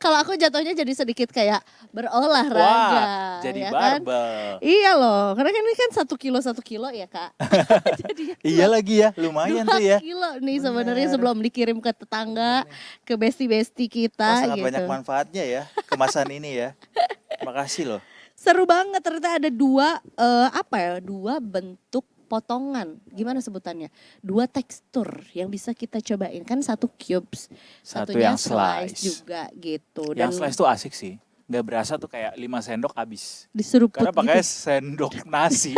Kalau aku jatuhnya jadi sedikit kayak berolahraga. Wah, jadi ya kan? barbel. Iya loh, karena kan ini kan 1 kilo ya kak. Jadinya Iya lagi ya, lumayan 2 tuh ya. kilo nih sebenarnya sebelum dikirim ke tetangga, ke besti-besti Wah, kita sangat gitu. banyak manfaatnya ya kemasan ini ya. Makasih loh. Seru banget, ternyata ada dua bentuk potongan, gimana sebutannya? 2 tekstur yang bisa kita cobain, kan satu cubes, Satu satunya yang slice. juga gitu. Yang slice tuh asik sih. Nggak berasa tuh kayak 5 sendok habis. diseruput Karena pakai gitu, sendok nasi.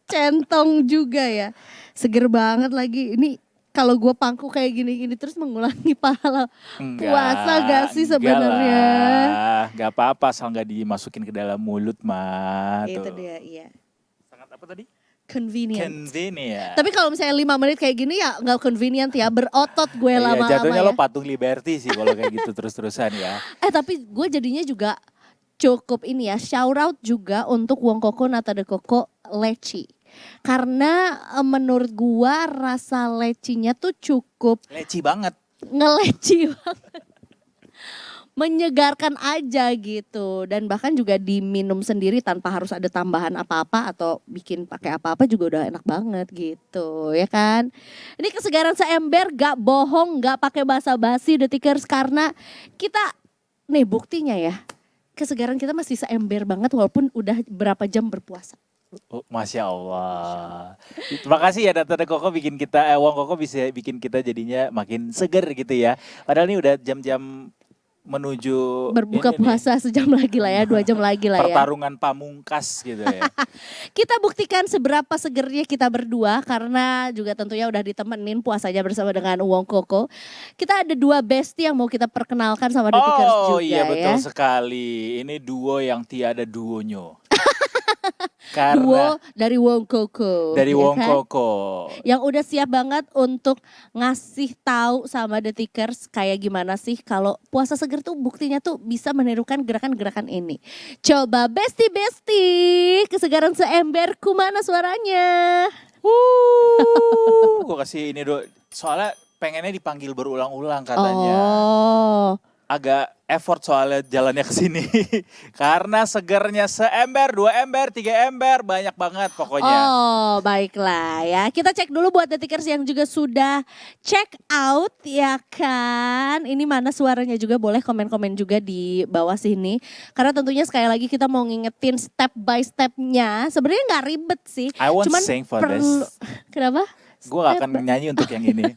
centong juga ya. Seger banget lagi. Ini kalau gue pangku kayak gini-gini terus mengulangi pahala puasa gak sih sebenarnya? Gak apa-apa asal nggak dimasukin ke dalam mulut mah. Itu tuh. dia, iya. Sangat apa tadi? Convenient. Convenient. Tapi kalau misalnya 5 menit kayak gini ya nggak convenient ya, berotot gue Iya, lama-lama jatuhnya ya. lo patung Liberty sih kalau kayak gitu terus-terusan ya. Tapi gue jadinya juga cukup ini ya, shout out juga untuk Wong Koko Nata de Coco Leci. Karena menurut gua rasa lecinya tuh cukup Leci banget. ngeleci banget. Menyegarkan aja gitu, dan bahkan juga diminum sendiri tanpa harus ada tambahan apa-apa atau bikin pakai apa-apa juga udah enak banget gitu ya kan. Ini kesegaran seember, gak bohong, gak pakai basa-basi Detikers, karena kita nih buktinya ya, kesegaran kita masih seember banget walaupun udah berapa jam berpuasa. Oh, Masya Allah. Terima kasih ya Nata de Coco bikin kita, Wong Koko bisa bikin kita jadinya makin seger gitu ya. Padahal ini udah jam-jam menuju Berbuka ini nih, puasa sejam lagi lah ya, 2 jam lagi lah ya. pertarungan pamungkas gitu ya. Kita buktikan seberapa segernya kita berdua, karena juga tentunya udah ditemenin puasanya bersama dengan Wong Koko. Kita ada 2 bestie yang mau kita perkenalkan sama Detikers juga Oh iya betul ya. sekali. Ini duo yang tiada duonya. Duo Karena dari Wong Koko. dari ya Wong kan? Koko. Yang udah siap banget untuk ngasih tahu sama Detikers kayak gimana sih kalau puasa seger tuh buktinya tuh bisa menirukan gerakan-gerakan ini. Coba bestie-bestie, kesegaran seember, kumana suaranya? Gue kasih ini dulu. Soalnya pengennya dipanggil berulang-ulang katanya. Oh. Agak effort soalnya jalannya ke sini. Karena segernya seember, 2 ember, 3 ember, banyak banget pokoknya. Oh, baiklah ya. Kita cek dulu buat Detikers yang juga sudah check out ya kan. Ini mana suaranya juga, boleh komen-komen juga di bawah sini. Karena tentunya sekali lagi kita mau ngingetin step by stepnya. Sebenarnya nggak ribet sih. I won't Cuman sing for perlu. this. Kenapa? Gue gak akan nyanyi untuk yang ini.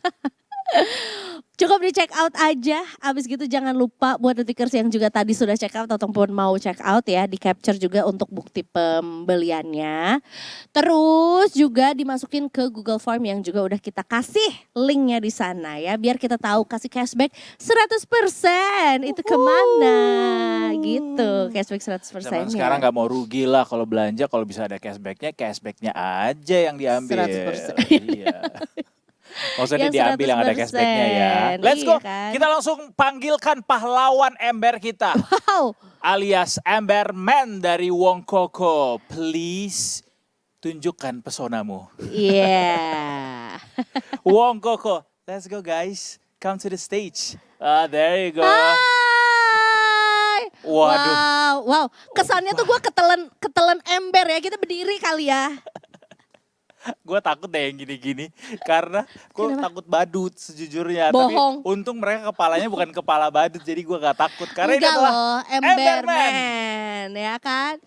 Cukup di check out aja. Abis gitu jangan lupa buat detikers yang juga tadi sudah check out ataupun mau check out ya, di capture juga untuk bukti pembeliannya. Terus juga dimasukin ke Google Form yang juga udah kita kasih linknya di sana ya, biar kita tahu kasih cashback 100% itu kemana gitu, cashback 100%. Zaman sekarang nggak mau rugi lah kalau belanja, kalau bisa ada cashbacknya aja yang diambil. 100%. Iya. Maksudnya Yang diambil yang ada 100%. cashbacknya ya. Let's go. Iya kan? Kita langsung panggilkan pahlawan ember kita. Wow. Alias Ember Man dari Wong Koko. Please tunjukkan pesonamu. Iya. Wong Koko. Let's go guys. Come to the stage. There you go. Hai. Waduh. Wow. Kesannya tuh gue ketelan ember ya. Kita berdiri kali ya. Gue takut deh yang gini-gini. Karena gue Kenapa? takut badut sejujurnya. Bohong. Tapi untung mereka kepalanya bukan kepala badut. Jadi gue gak takut. Karena ini Enggak adalah loh, Emberman ya kan.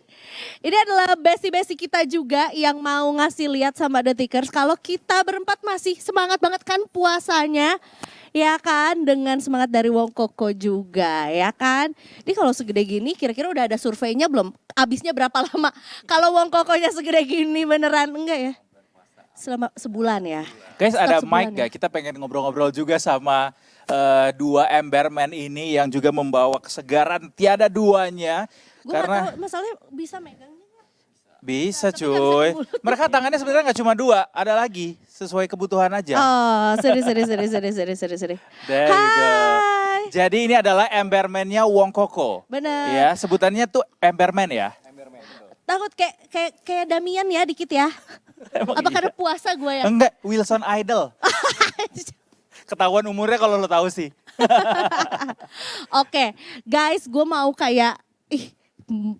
Ini adalah besti-besti kita juga yang mau ngasih lihat sama detikers kalau kita berempat masih semangat banget kan puasanya. Ya kan, dengan semangat dari Wong Koko juga ya kan. Ini kalau segede gini kira-kira udah ada surveinya belum? Abisnya berapa lama? Kalau Wong Kokonya segede gini beneran enggak ya? Selama sebulan ya. Guys, Stok ada sebulan mic gak? Kita pengen ngobrol-ngobrol juga sama dua Emberman ini yang juga membawa kesegaran tiada duanya. Gue Karena tahu masalahnya bisa megangnya. bisa Tapi nggak bisa cuy. di mulut. Mereka tangannya sebenarnya gak cuma dua, ada lagi sesuai kebutuhan aja. Oh, sorry. There you go. Hai. Jadi ini adalah Emberman-nya Wong Koko. Bener. Ya, sebutannya tuh Emberman ya. Takut kayak Damian ya dikit ya. Emang Apa iya? karena puasa gue ya? Enggak, Wilson Idol. Ketahuan umurnya kalau lo tahu sih. Oke, guys, gue mau kayak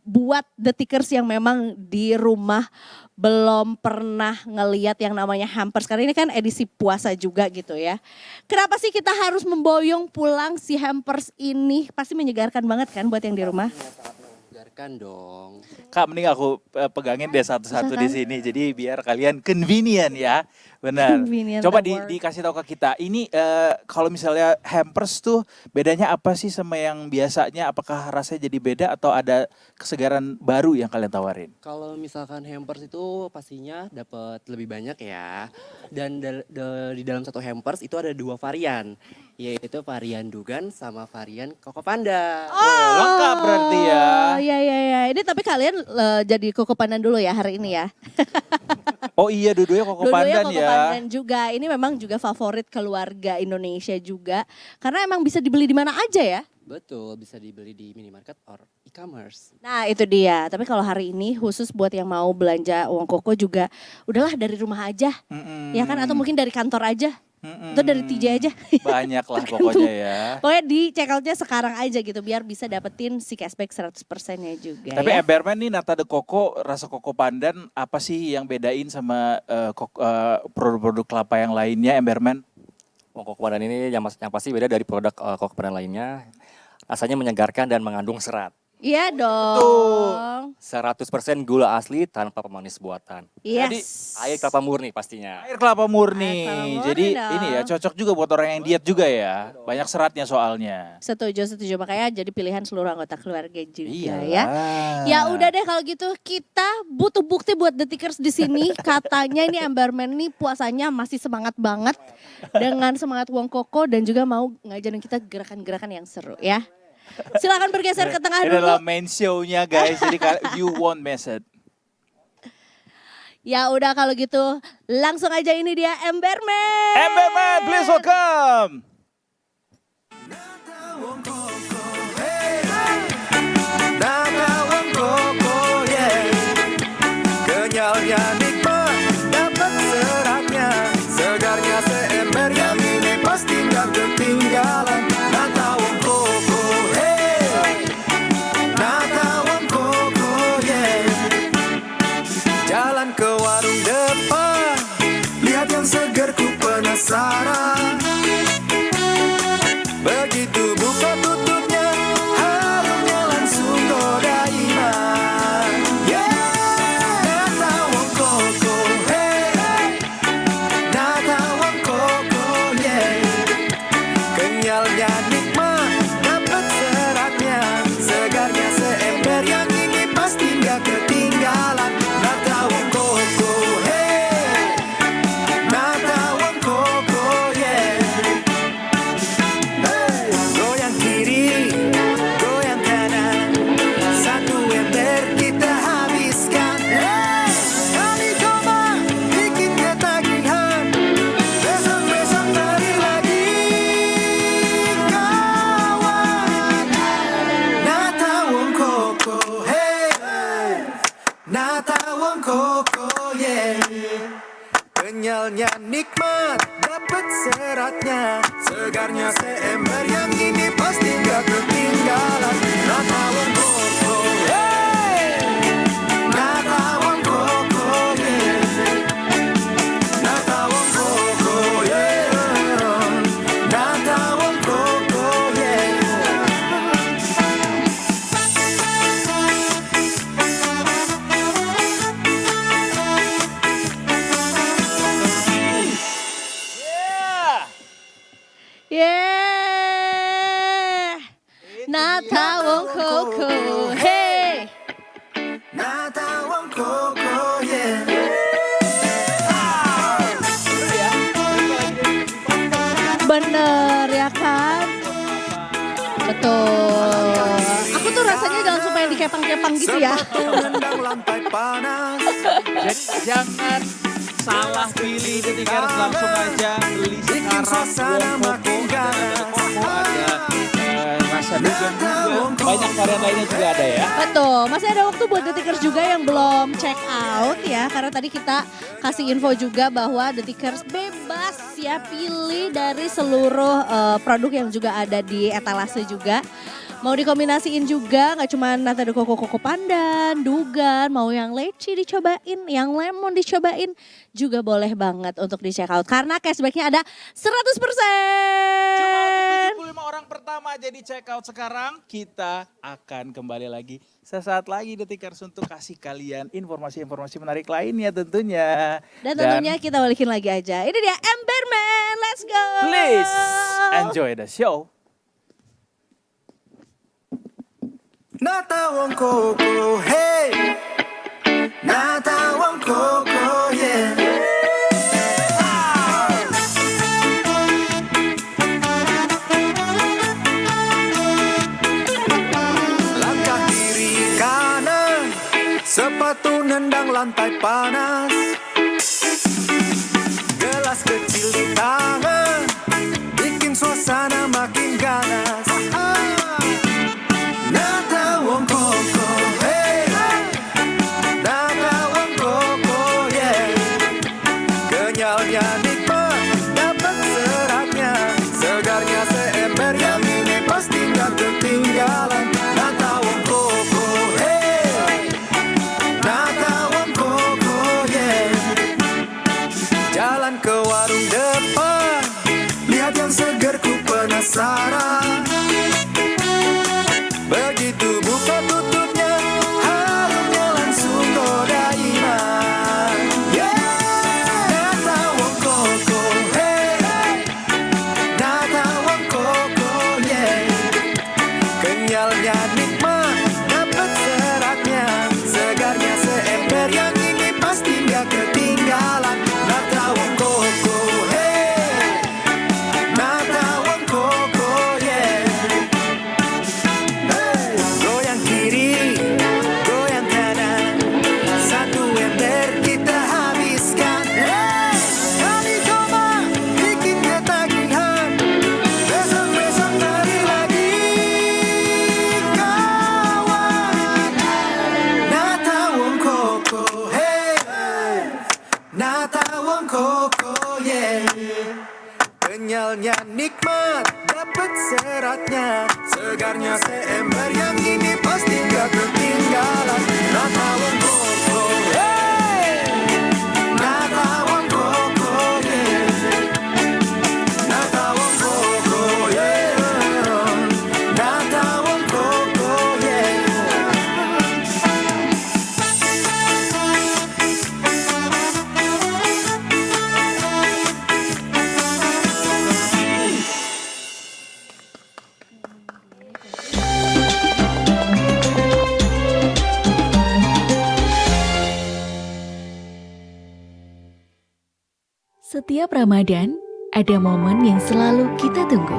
buat detikers yang memang di rumah belum pernah ngeliat yang namanya hampers. Karena ini kan edisi puasa juga gitu ya. Kenapa sih kita harus memboyong pulang si hampers ini? Pasti menyegarkan banget kan buat yang di rumah? Kan dong. Kak, mending aku pegangin deh satu-satu Susah di kan? sini. Jadi biar kalian convenient ya. Benar. Convenient, Coba that word. dikasih tahu ke kita. Ini kalau misalnya hampers tuh bedanya apa sih sama yang biasanya? Apakah rasanya jadi beda atau ada kesegaran baru yang kalian tawarin? Kalau misalkan hampers itu pastinya dapat lebih banyak ya. Dan di dalam satu hampers itu ada dua varian, yaitu varian Dugan sama varian Koko Panda. Lengkap berarti ya. Oh iya. Ini tapi kalian jadi koko pandan dulu ya hari ini ya. Oh iya, dua-duanya koko Dua-duanya pandan koko ya. pandan juga. Ini memang juga favorit keluarga Indonesia juga. Karena emang bisa dibeli di mana aja ya. Betul, bisa dibeli di minimarket or e-commerce. Nah itu dia. Tapi kalau hari ini khusus buat yang mau belanja Wong Koko juga. Udahlah dari rumah aja. Mm-mm. Ya kan atau mungkin dari kantor aja. Mm-mm. Atau dari TJ aja. Banyak lah pokoknya ya. Pokoknya di check outnya sekarang aja gitu. Biar bisa dapetin si cashback 100%-nya juga Tapi ya. Emberman nih Nata de Coco, rasa koko pandan apa sih yang bedain sama produk-produk kelapa yang lainnya Emberman? Koko pandan ini yang pasti beda dari produk koko pandan lainnya. Rasanya menyegarkan dan mengandung serat. Iya dong. 100% gula asli tanpa pemanis buatan. Yes. Air kelapa murni pastinya. Air kelapa murni. Air kelapa murni Jadi dong. ini ya cocok juga buat orang yang diet juga ya. Banyak seratnya soalnya. Setuju. Makanya jadi pilihan seluruh anggota keluarga juga Iya ya. Ya udah deh kalau gitu kita butuh bukti buat detikers di sini. Katanya ini Emberman nih puasanya masih semangat banget dengan semangat Wong Koko dan juga mau ngajarin kita gerakan-gerakan yang seru ya. Silakan bergeser ke tengah Ini dulu. adalah main show-nya guys. Jadi you won't miss it. Ya udah kalau gitu langsung aja ini dia Emberman. Emberman, please welcome. Nata Wong Koko, yeah. Kenyalnya nikmat, dapat seratnya. Segarnya seember, yang ini pasti gak ketinggalan. Nata Wong Koko, hey. Nata Wong Koko, yeah. Jalan ke warung depan, lihat yang segar ku penasaran. Segarnya seember yang ini pasti gak ketinggalan. Nata Wong Koko, hey! Nata Wong Koko, yeah. Nata Wong Koko, yeah. Nata Wong Koko, yeah. Yeah. Nata Wong Koko, hey. Nata Wong Koko, yeah. Bener ya kan? Betul. Aku tuh rasanya langsung pengen dikepang-kepang gitu ya. Sepatu nendang lantai panas. Jadi jangan salah pilih Detikers, langsung aja beli sekarang suasana Wong Koko. makin ganas. Ada Koko, ada rasa Dugan juga. Banyak varian lainnya juga ada ya. Betul, masih ada waktu buat Detikers juga yang belum check out ya. Karena tadi kita kasih info juga bahwa Detikers bebas ya pilih dari seluruh produk yang juga ada di etalase juga. Mau dikombinasiin juga, gak cuma Nata de Coco Koko Pandan, Dugan, mau yang leci dicobain, yang lemon dicobain, juga boleh banget untuk di check out. Karena cashbacknya ada 100%. Cuma untuk 75 orang pertama jadi check out sekarang. Kita akan kembali lagi sesaat lagi Detikers untuk kasih kalian informasi-informasi menarik lainnya tentunya. Dan tentunya kita balikin lagi aja. Ini dia Emberman, let's go. Please enjoy the show. Nata Wong Koko, hey. Nata Wong Koko, yeah. Langkah kiri kanan, sepatu nendang lantai panas. Gelas kecil di tangan, bikin suasana makin ganas. Nata Wong Koko, hey. Nata Wong Koko, yeah. Kenyalnya nikmat, dapat seratnya. Segarnya seember yang ini pasti gak ketinggalan. Nata Wong Koko, hey. Nata Wong Koko, yeah. Jalan ke warung depan, lihat yang seger ku penasaran. Begitu buka tutupnya, harumnya langsung goda iman. Yeah, Nata Wong Koko, hey. Nata Wong Koko, yeah. Kenyalnya nikmat, dapat seratnya. Segarnya seember yang ini pasti gak ketinggalan. Nata Wong Koko, hey. Nata Wong Koko, yeah. Goyang kiri, goyang kanan, satu ember kita habiskan. Kali coba bikin ketagihan, besok-besok cari lagi kawan. Nata Wong Koko, hey. Nata Wong Koko, yeah. Kenyalnya nikmat, dapat seratnya. Segarnya seember yang ini pasti gak ketinggalan. Nata Wong Koko, hey. Nata Wong Koko, yeah. Nata Wong Koko, yeah. Nata Wong Koko, yeah. Setiap Ramadan, ada momen yang selalu kita tunggu.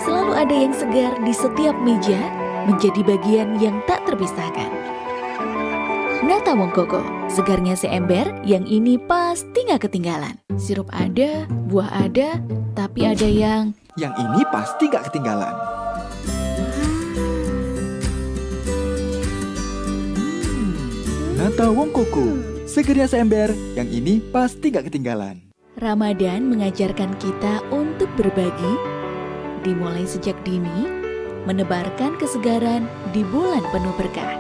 Selalu ada yang segar di setiap meja, menjadi bagian yang tak terpisahkan. Nata Wong Koko, segarnya seember, yang ini pasti gak ketinggalan. Sirup ada, buah ada, tapi ada yang... Yang ini pasti gak ketinggalan. Nata Wong Koko, segernya seember, yang ini pasti gak ketinggalan. Ramadan mengajarkan kita untuk berbagi, dimulai sejak dini, menebarkan kesegaran di bulan penuh berkah.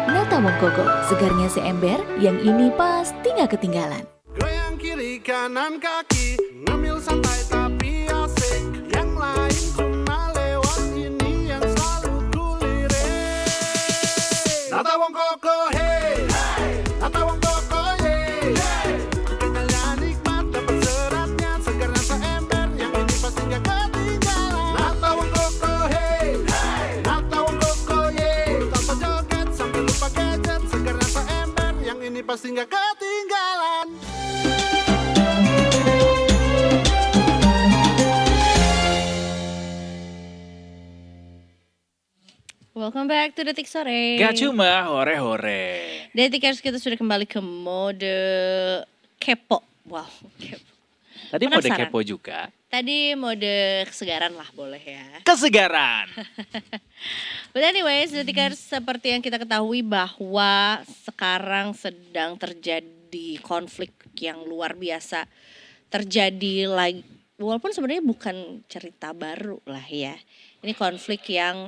Nata Wongkoko, segarnya seember yang ini pasti nggak ketinggalan. Goyang kiri kanan kaki, ngemil santai tapi asik. Yang lain cuma lewat, ini yang selalu kulirik. Nata Wongkoko, hey, Nata Wongkoko, hey. Kenyalnya nikmat, dapat seratnya, segarnya seember, yang ini pasti nggak ketinggalan. Nata Wongkoko, hey, Nata Wongkoko, yeah. Tanpa joget sambil lupa gadget, segarnya seember, yang ini pasti nggak ketinggalan. Welcome back to Detik Sore. Gak cuma hore-hore. Detikers, kita sudah kembali ke mode kepo. Wow, kepo. Tadi mode Penasaran? kepo juga. Tadi mode kesegaran lah, boleh ya. Kesegaran. But anyways, Detikers, seperti yang kita ketahui bahwa sekarang sedang terjadi konflik yang luar biasa. Terjadi lagi, walaupun sebenarnya bukan cerita baru lah ya. Ini konflik yang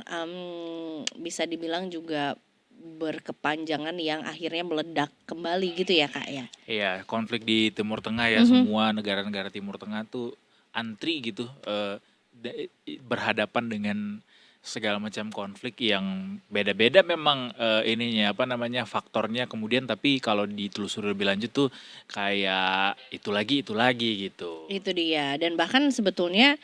bisa dibilang juga berkepanjangan yang akhirnya meledak kembali gitu ya Kak ya. Iya, konflik di Timur Tengah ya, semua negara-negara Timur Tengah tuh antri gitu berhadapan dengan segala macam konflik yang beda-beda memang ininya apa namanya faktornya, kemudian tapi kalau ditelusuri lebih lanjut tuh kayak itu lagi gitu. Itu dia, dan bahkan sebetulnya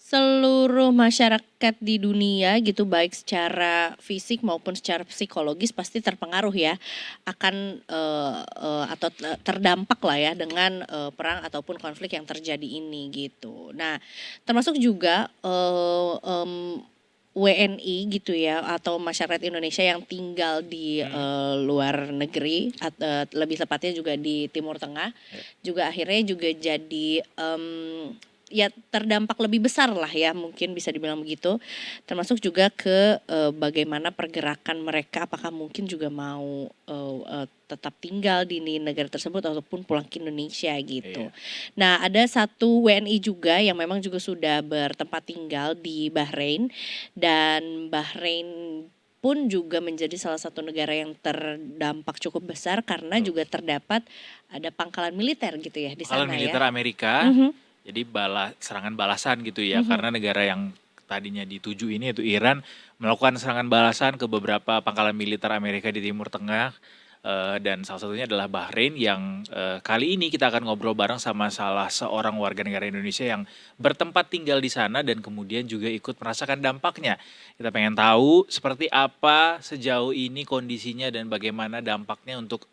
seluruh masyarakat di dunia gitu, baik secara fisik maupun secara psikologis pasti terpengaruh ya akan atau terdampak lah ya dengan perang ataupun konflik yang terjadi ini gitu. Nah, termasuk juga WNI gitu ya, atau masyarakat Indonesia yang tinggal di luar negeri, lebih tepatnya juga di Timur Tengah, juga akhirnya juga jadi ya terdampak lebih besar lah ya, mungkin bisa dibilang begitu. Termasuk juga ke bagaimana pergerakan mereka, apakah mungkin juga mau tetap tinggal di negara tersebut ataupun pulang ke Indonesia gitu. Nah, ada satu WNI juga yang memang juga sudah bertempat tinggal di Bahrain, dan Bahrain pun juga menjadi salah satu negara yang terdampak cukup besar karena juga terdapat ada pangkalan militer gitu ya di sana Pangkalan militer ya. Amerika, jadi serangan balasan gitu ya, karena negara yang tadinya dituju ini yaitu Iran melakukan serangan balasan ke beberapa pangkalan militer Amerika di Timur Tengah. Dan salah satunya adalah Bahrain yang kali ini kita akan ngobrol bareng sama salah seorang warga negara Indonesia yang bertempat tinggal di sana dan kemudian juga ikut merasakan dampaknya. Kita pengen tahu seperti apa sejauh ini kondisinya dan bagaimana dampaknya untuk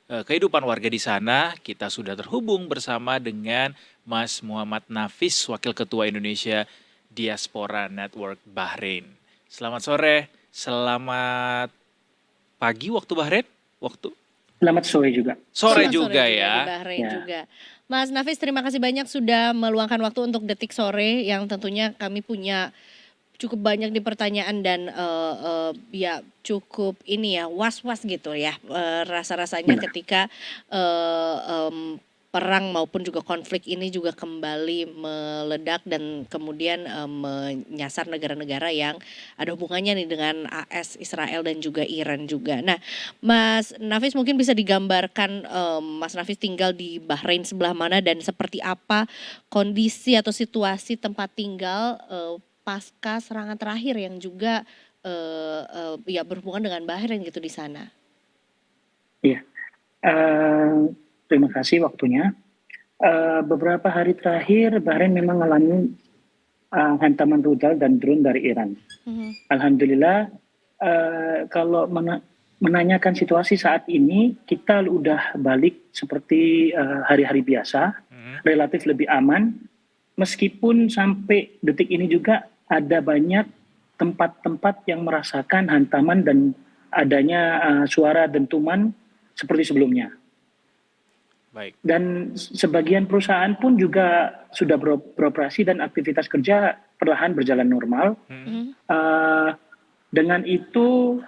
kehidupan warga di sana. Kita sudah terhubung bersama dengan Mas Muhammad Nafis, Wakil Ketua Indonesia Diaspora Network Bahrain. Selamat sore, selamat pagi waktu Bahrain. Selamat sore juga. Sore Selamat juga di ya. Bahrain Ya. juga. Mas Nafis, terima kasih banyak sudah meluangkan waktu untuk Detik Sore yang tentunya kami punya cukup banyak di pertanyaan dan ya cukup ini ya was-was gitu ya rasa-rasanya Benar. ketika perang maupun juga konflik ini juga kembali meledak dan kemudian menyasar negara-negara yang ada hubungannya nih dengan AS, Israel dan juga Iran juga. Nah, Mas Nafis mungkin bisa digambarkan Mas Nafis tinggal di Bahrain sebelah mana dan seperti apa kondisi atau situasi tempat tinggal pasca serangan terakhir yang juga ya berhubungan dengan Bahrain gitu di sana. Iya. Terima kasih waktunya. Beberapa hari terakhir Bahrain memang mengalami hantaman rudal dan drone dari Iran. Alhamdulillah, kalau menanyakan situasi saat ini, kita udah balik seperti hari-hari biasa, relatif lebih aman. Meskipun sampai detik ini juga ada banyak tempat-tempat yang merasakan hantaman dan adanya suara dentuman seperti sebelumnya. Baik. Dan sebagian perusahaan pun juga sudah beroperasi dan aktivitas kerja perlahan berjalan normal. Dengan itu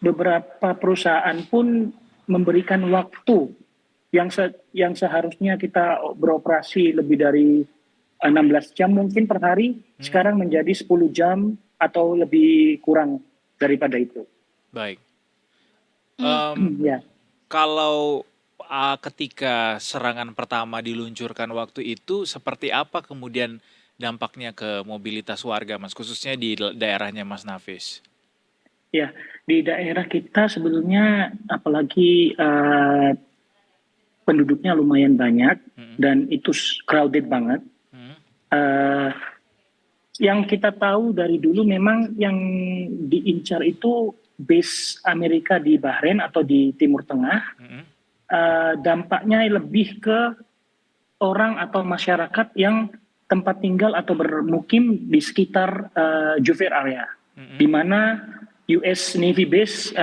beberapa perusahaan pun memberikan waktu yang seharusnya kita beroperasi lebih dari 16 jam mungkin per hari, sekarang menjadi 10 jam atau lebih kurang daripada itu. Baik. Ya. Kalau ketika serangan pertama diluncurkan waktu itu, seperti apa kemudian dampaknya ke mobilitas warga, Mas, khususnya di daerahnya Mas Nafis? Ya, di daerah kita sebetulnya apalagi penduduknya lumayan banyak dan itu crowded banget. Yang kita tahu dari dulu memang yang diincar itu base Amerika di Bahrain atau di Timur Tengah. Dampaknya lebih ke orang atau masyarakat yang tempat tinggal atau bermukim di sekitar Jubair area, di mana US Navy base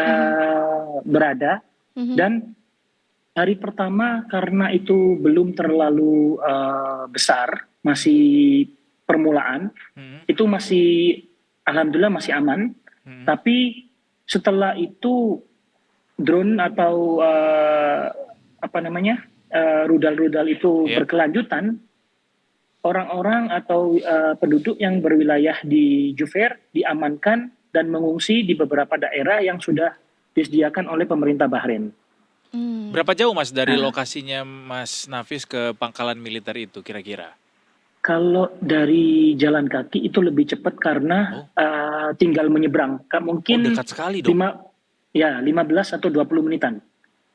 berada. Dan hari pertama karena itu belum terlalu besar, masih permulaan, itu masih alhamdulillah masih aman. Tapi setelah itu drone atau rudal-rudal itu berkelanjutan, orang-orang atau penduduk yang berwilayah di Jubair diamankan dan mengungsi di beberapa daerah yang sudah disediakan oleh pemerintah Bahrain. Berapa jauh, Mas, dari lokasinya Mas Nafis ke pangkalan militer itu kira-kira? Kalau dari jalan kaki itu lebih cepat karena tinggal menyeberang. Mungkin dekat sekali dong. 15 atau 20 menitan.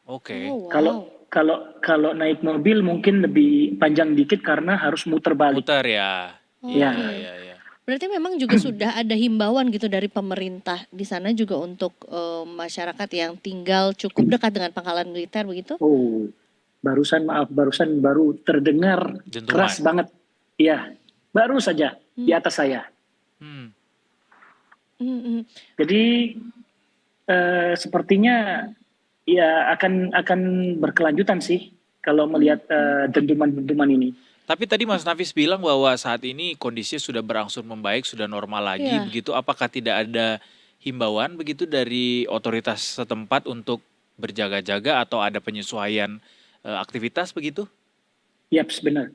Oke. Kalau naik mobil mungkin lebih panjang dikit karena harus muter balik. Muter ya. Ya. Berarti memang juga sudah ada himbauan gitu dari pemerintah di sana juga untuk masyarakat yang tinggal cukup dekat dengan pangkalan militer begitu? Oh, barusan baru terdengar Dentuman. keras banget. Iya, baru saja di atas saya. Jadi sepertinya ya akan berkelanjutan sih kalau melihat dentuman-dentuman ini. Tapi tadi Mas Nafis bilang bahwa saat ini kondisinya sudah berangsur membaik, sudah normal lagi begitu. Apakah tidak ada himbauan begitu dari otoritas setempat untuk berjaga-jaga atau ada penyesuaian aktivitas begitu? Yap, benar.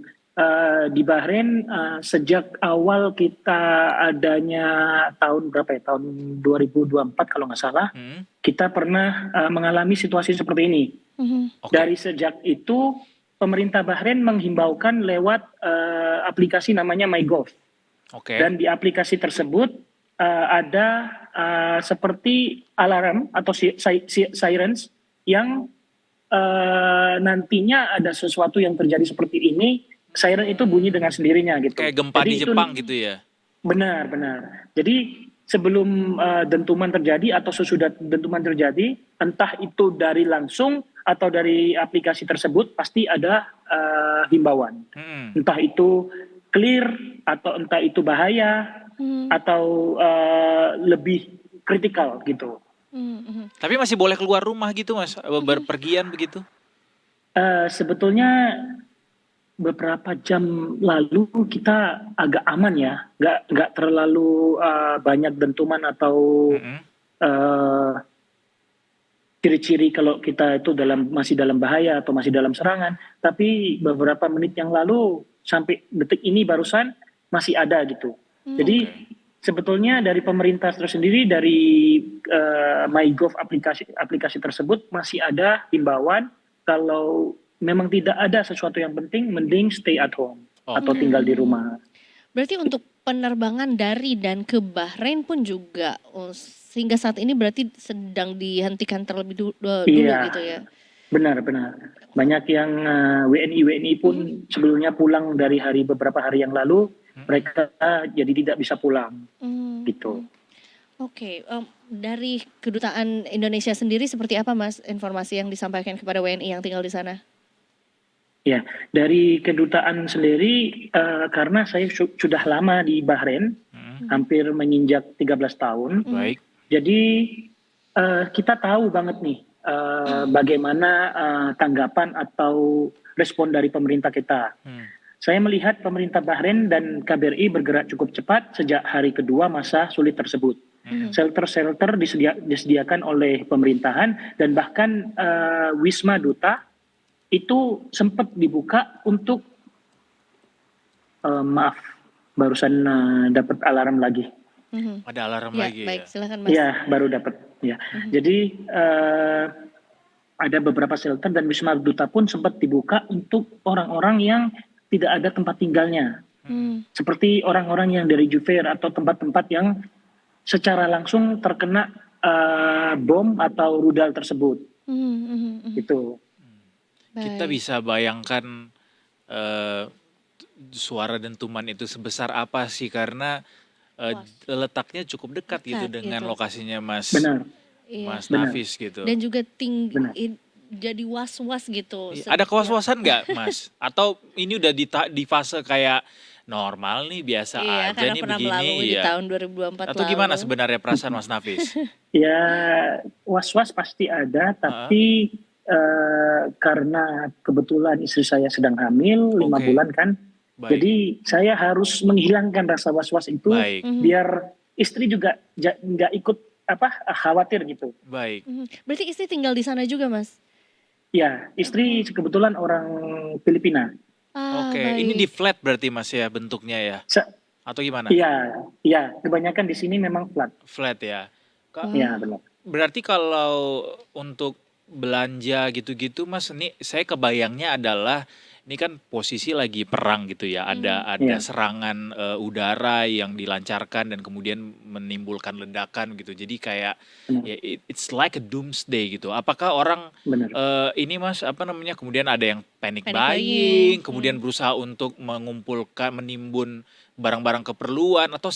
Di Bahrain sejak awal kita adanya tahun berapa ya? Tahun 2024 kalau nggak salah, kita pernah mengalami situasi seperti ini. Dari sejak itu pemerintah Bahrain menghimbaukan lewat aplikasi namanya MyGov. Dan di aplikasi tersebut ada seperti alarm atau sirens yang nantinya ada sesuatu yang terjadi seperti ini, siren itu bunyi dengan sendirinya gitu. Kayak gempa di Jepang gitu ya? Benar. Jadi sebelum dentuman terjadi atau sesudah dentuman terjadi, entah itu dari langsung atau dari aplikasi tersebut pasti ada himbauan. Entah itu clear atau entah itu bahaya atau lebih kritikal gitu. Tapi masih boleh keluar rumah gitu, Mas, berpergian begitu? Sebetulnya beberapa jam lalu kita agak aman ya, nggak terlalu banyak dentuman atau ciri-ciri kalau kita itu masih dalam bahaya atau masih dalam serangan. Tapi beberapa menit yang lalu sampai detik ini barusan masih ada gitu. Jadi sebetulnya dari pemerintah tersendiri, dari MyGov aplikasi tersebut masih ada himbauan kalau memang tidak ada sesuatu yang penting, mending stay at home atau tinggal di rumah. Berarti untuk penerbangan dari dan ke Bahrain pun juga sehingga saat ini berarti sedang dihentikan terlebih dulu gitu ya? Benar. Banyak yang WNI pun sebelumnya pulang dari beberapa hari yang lalu, mereka jadi tidak bisa pulang gitu. Oke, dari Kedutaan Indonesia sendiri seperti apa, Mas, informasi yang disampaikan kepada WNI yang tinggal di sana? Ya, dari kedutaan sendiri karena saya sudah lama di Bahrain, hampir menginjak 13 tahun. Baik. Jadi kita tahu banget nih bagaimana tanggapan atau respon dari pemerintah kita. Saya melihat pemerintah Bahrain dan KBRI bergerak cukup cepat sejak hari kedua masa sulit tersebut. Shelter disediakan oleh pemerintahan dan bahkan Wisma Duta itu sempat dibuka untuk Maaf, barusan dapat alarm lagi. Ada alarm Ya, lagi baik, ya. silakan Mas. Ya, baru dapat. Ya, jadi ada beberapa shelter dan Wisma Duta pun sempat dibuka untuk orang-orang yang tidak ada tempat tinggalnya. Seperti orang-orang yang dari Juvair atau tempat-tempat yang secara langsung terkena bom atau rudal tersebut. Gitu. Kita Baik. bisa bayangkan eh, suara dentuman itu sebesar apa sih, karena letaknya cukup dekat gitu Dekat, dengan gitu. lokasinya Benar. Iya. Mas Benar. Nafis gitu. Dan juga tinggi, Benar. jadi was-was gitu. Iya, ada setiap- kewas-wasan nggak, Mas? Atau ini udah di fase kayak normal nih, biasa Iya, aja karena nih pernah begini, melalui di ya? tahun 2024 Atau gimana lalu. sebenarnya perasaan Mas Nafis? Ya, was-was pasti ada, tapi karena kebetulan istri saya sedang hamil 5 Oke. bulan kan, Baik, jadi saya harus menghilangkan rasa was-was itu baik, biar istri juga nggak ikut khawatir gitu. baik. Berarti istri tinggal di sana juga, Mas? Ya, istri kebetulan orang Filipina. Ah, Oke, ini baik. di flat berarti Mas ya bentuknya ya? Se- Atau gimana? Iya, kebanyakan di sini memang flat. Flat ya. Ya, benar. Berarti kalau untuk belanja gitu-gitu Mas, ini saya kebayangnya adalah ini kan posisi lagi perang gitu ya, ada Iya. serangan udara yang dilancarkan dan kemudian menimbulkan ledakan gitu. Jadi kayak Benar. ya it's like a doomsday gitu. Apakah orang Benar. ini Mas kemudian ada yang panic Panic buying, buying, kemudian berusaha untuk menimbun barang-barang keperluan, atau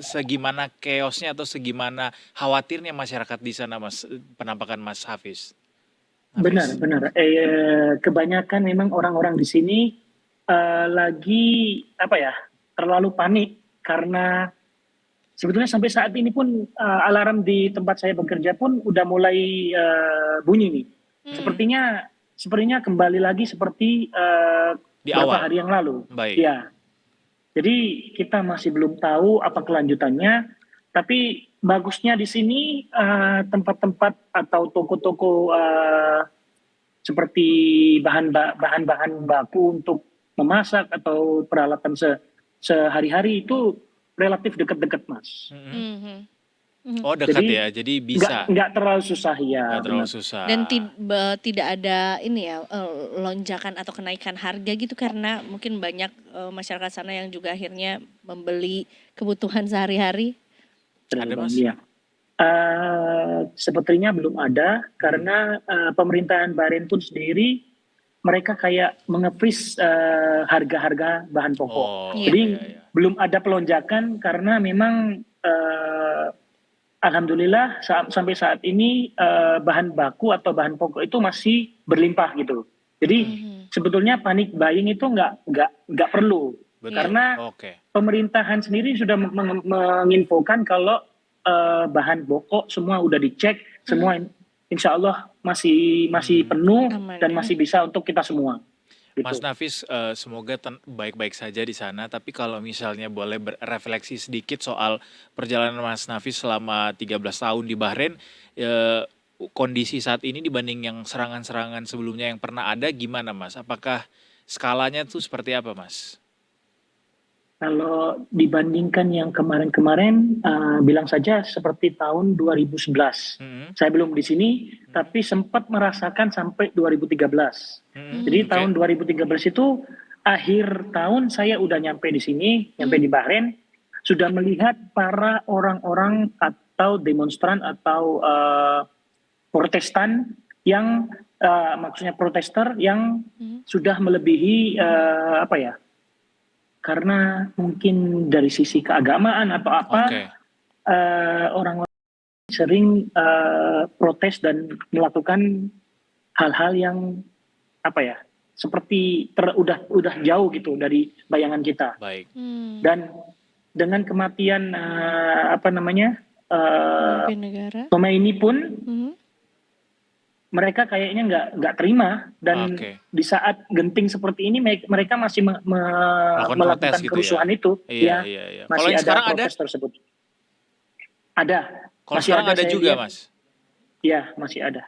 segimana chaosnya atau segimana khawatirnya masyarakat di sana Mas, penampakan Mas Hafiz? Benar. Kebanyakan memang orang-orang di sini lagi terlalu panik karena sebetulnya sampai saat ini pun alarm di tempat saya bekerja pun udah mulai bunyi nih. Sepertinya kembali lagi seperti Di beberapa awal. hari yang lalu. Baik. Ya. Jadi kita masih belum tahu apa kelanjutannya. Tapi bagusnya di sini tempat-tempat atau toko-toko seperti bahan-bahan baku untuk memasak atau peralatan sehari-hari itu relatif dekat-dekat, Mas. Oh, dekat Jadi, ya, jadi bisa. Nggak terlalu susah ya. Nggak terlalu benar. susah. Dan tidak ada ini ya lonjakan atau kenaikan harga gitu karena mungkin banyak masyarakat sana yang juga akhirnya membeli kebutuhan sehari-hari. Ada, Mas? Iya. Sepertinya belum ada karena pemerintahan Bahrain pun sendiri mereka kayak menge-freeze harga-harga bahan pokok. Oh, Jadi iya. belum ada pelonjakan karena memang alhamdulillah sampai saat ini bahan baku atau bahan pokok itu masih berlimpah gitu. Jadi sebetulnya panic buying itu nggak perlu. Betul. Karena Oke. pemerintahan sendiri sudah menginfokan kalau bahan pokok semua udah dicek, semua insya Allah masih penuh Aman, dan ya. masih bisa untuk kita semua. Gitu. Mas Nafis, semoga baik-baik saja di sana. Tapi kalau misalnya boleh berefleksi sedikit soal perjalanan Mas Nafis selama 13 tahun di Bahrain, kondisi saat ini dibanding yang serangan-serangan sebelumnya yang pernah ada, gimana Mas? Apakah skalanya tuh seperti apa Mas? Kalau dibandingkan yang kemarin-kemarin, bilang saja seperti tahun 2011. Saya belum di sini, tapi sempat merasakan sampai 2013. Jadi Oke. tahun 2013 itu akhir tahun saya udah nyampe di sini, nyampe di Bahrain, sudah melihat para orang-orang atau demonstran atau protestan yang maksudnya protester yang sudah melebihi karena mungkin dari sisi keagamaan atau apa, Oke. orang sering protes dan melakukan hal-hal yang seperti udah jauh gitu dari bayangan kita. Baik. Dan dengan kematian Pemimpin negara. Khomeini pun Mhm. mereka kayaknya nggak terima dan Oke. di saat genting seperti ini mereka masih Melakukan melakukan protes gitu kerusuhan ya? itu. Iya. Masih Kalau yang ada sekarang ada? protes tersebut. Ada. Kalau Masih sekarang ada saya juga lihat. Mas? Iya, masih ada.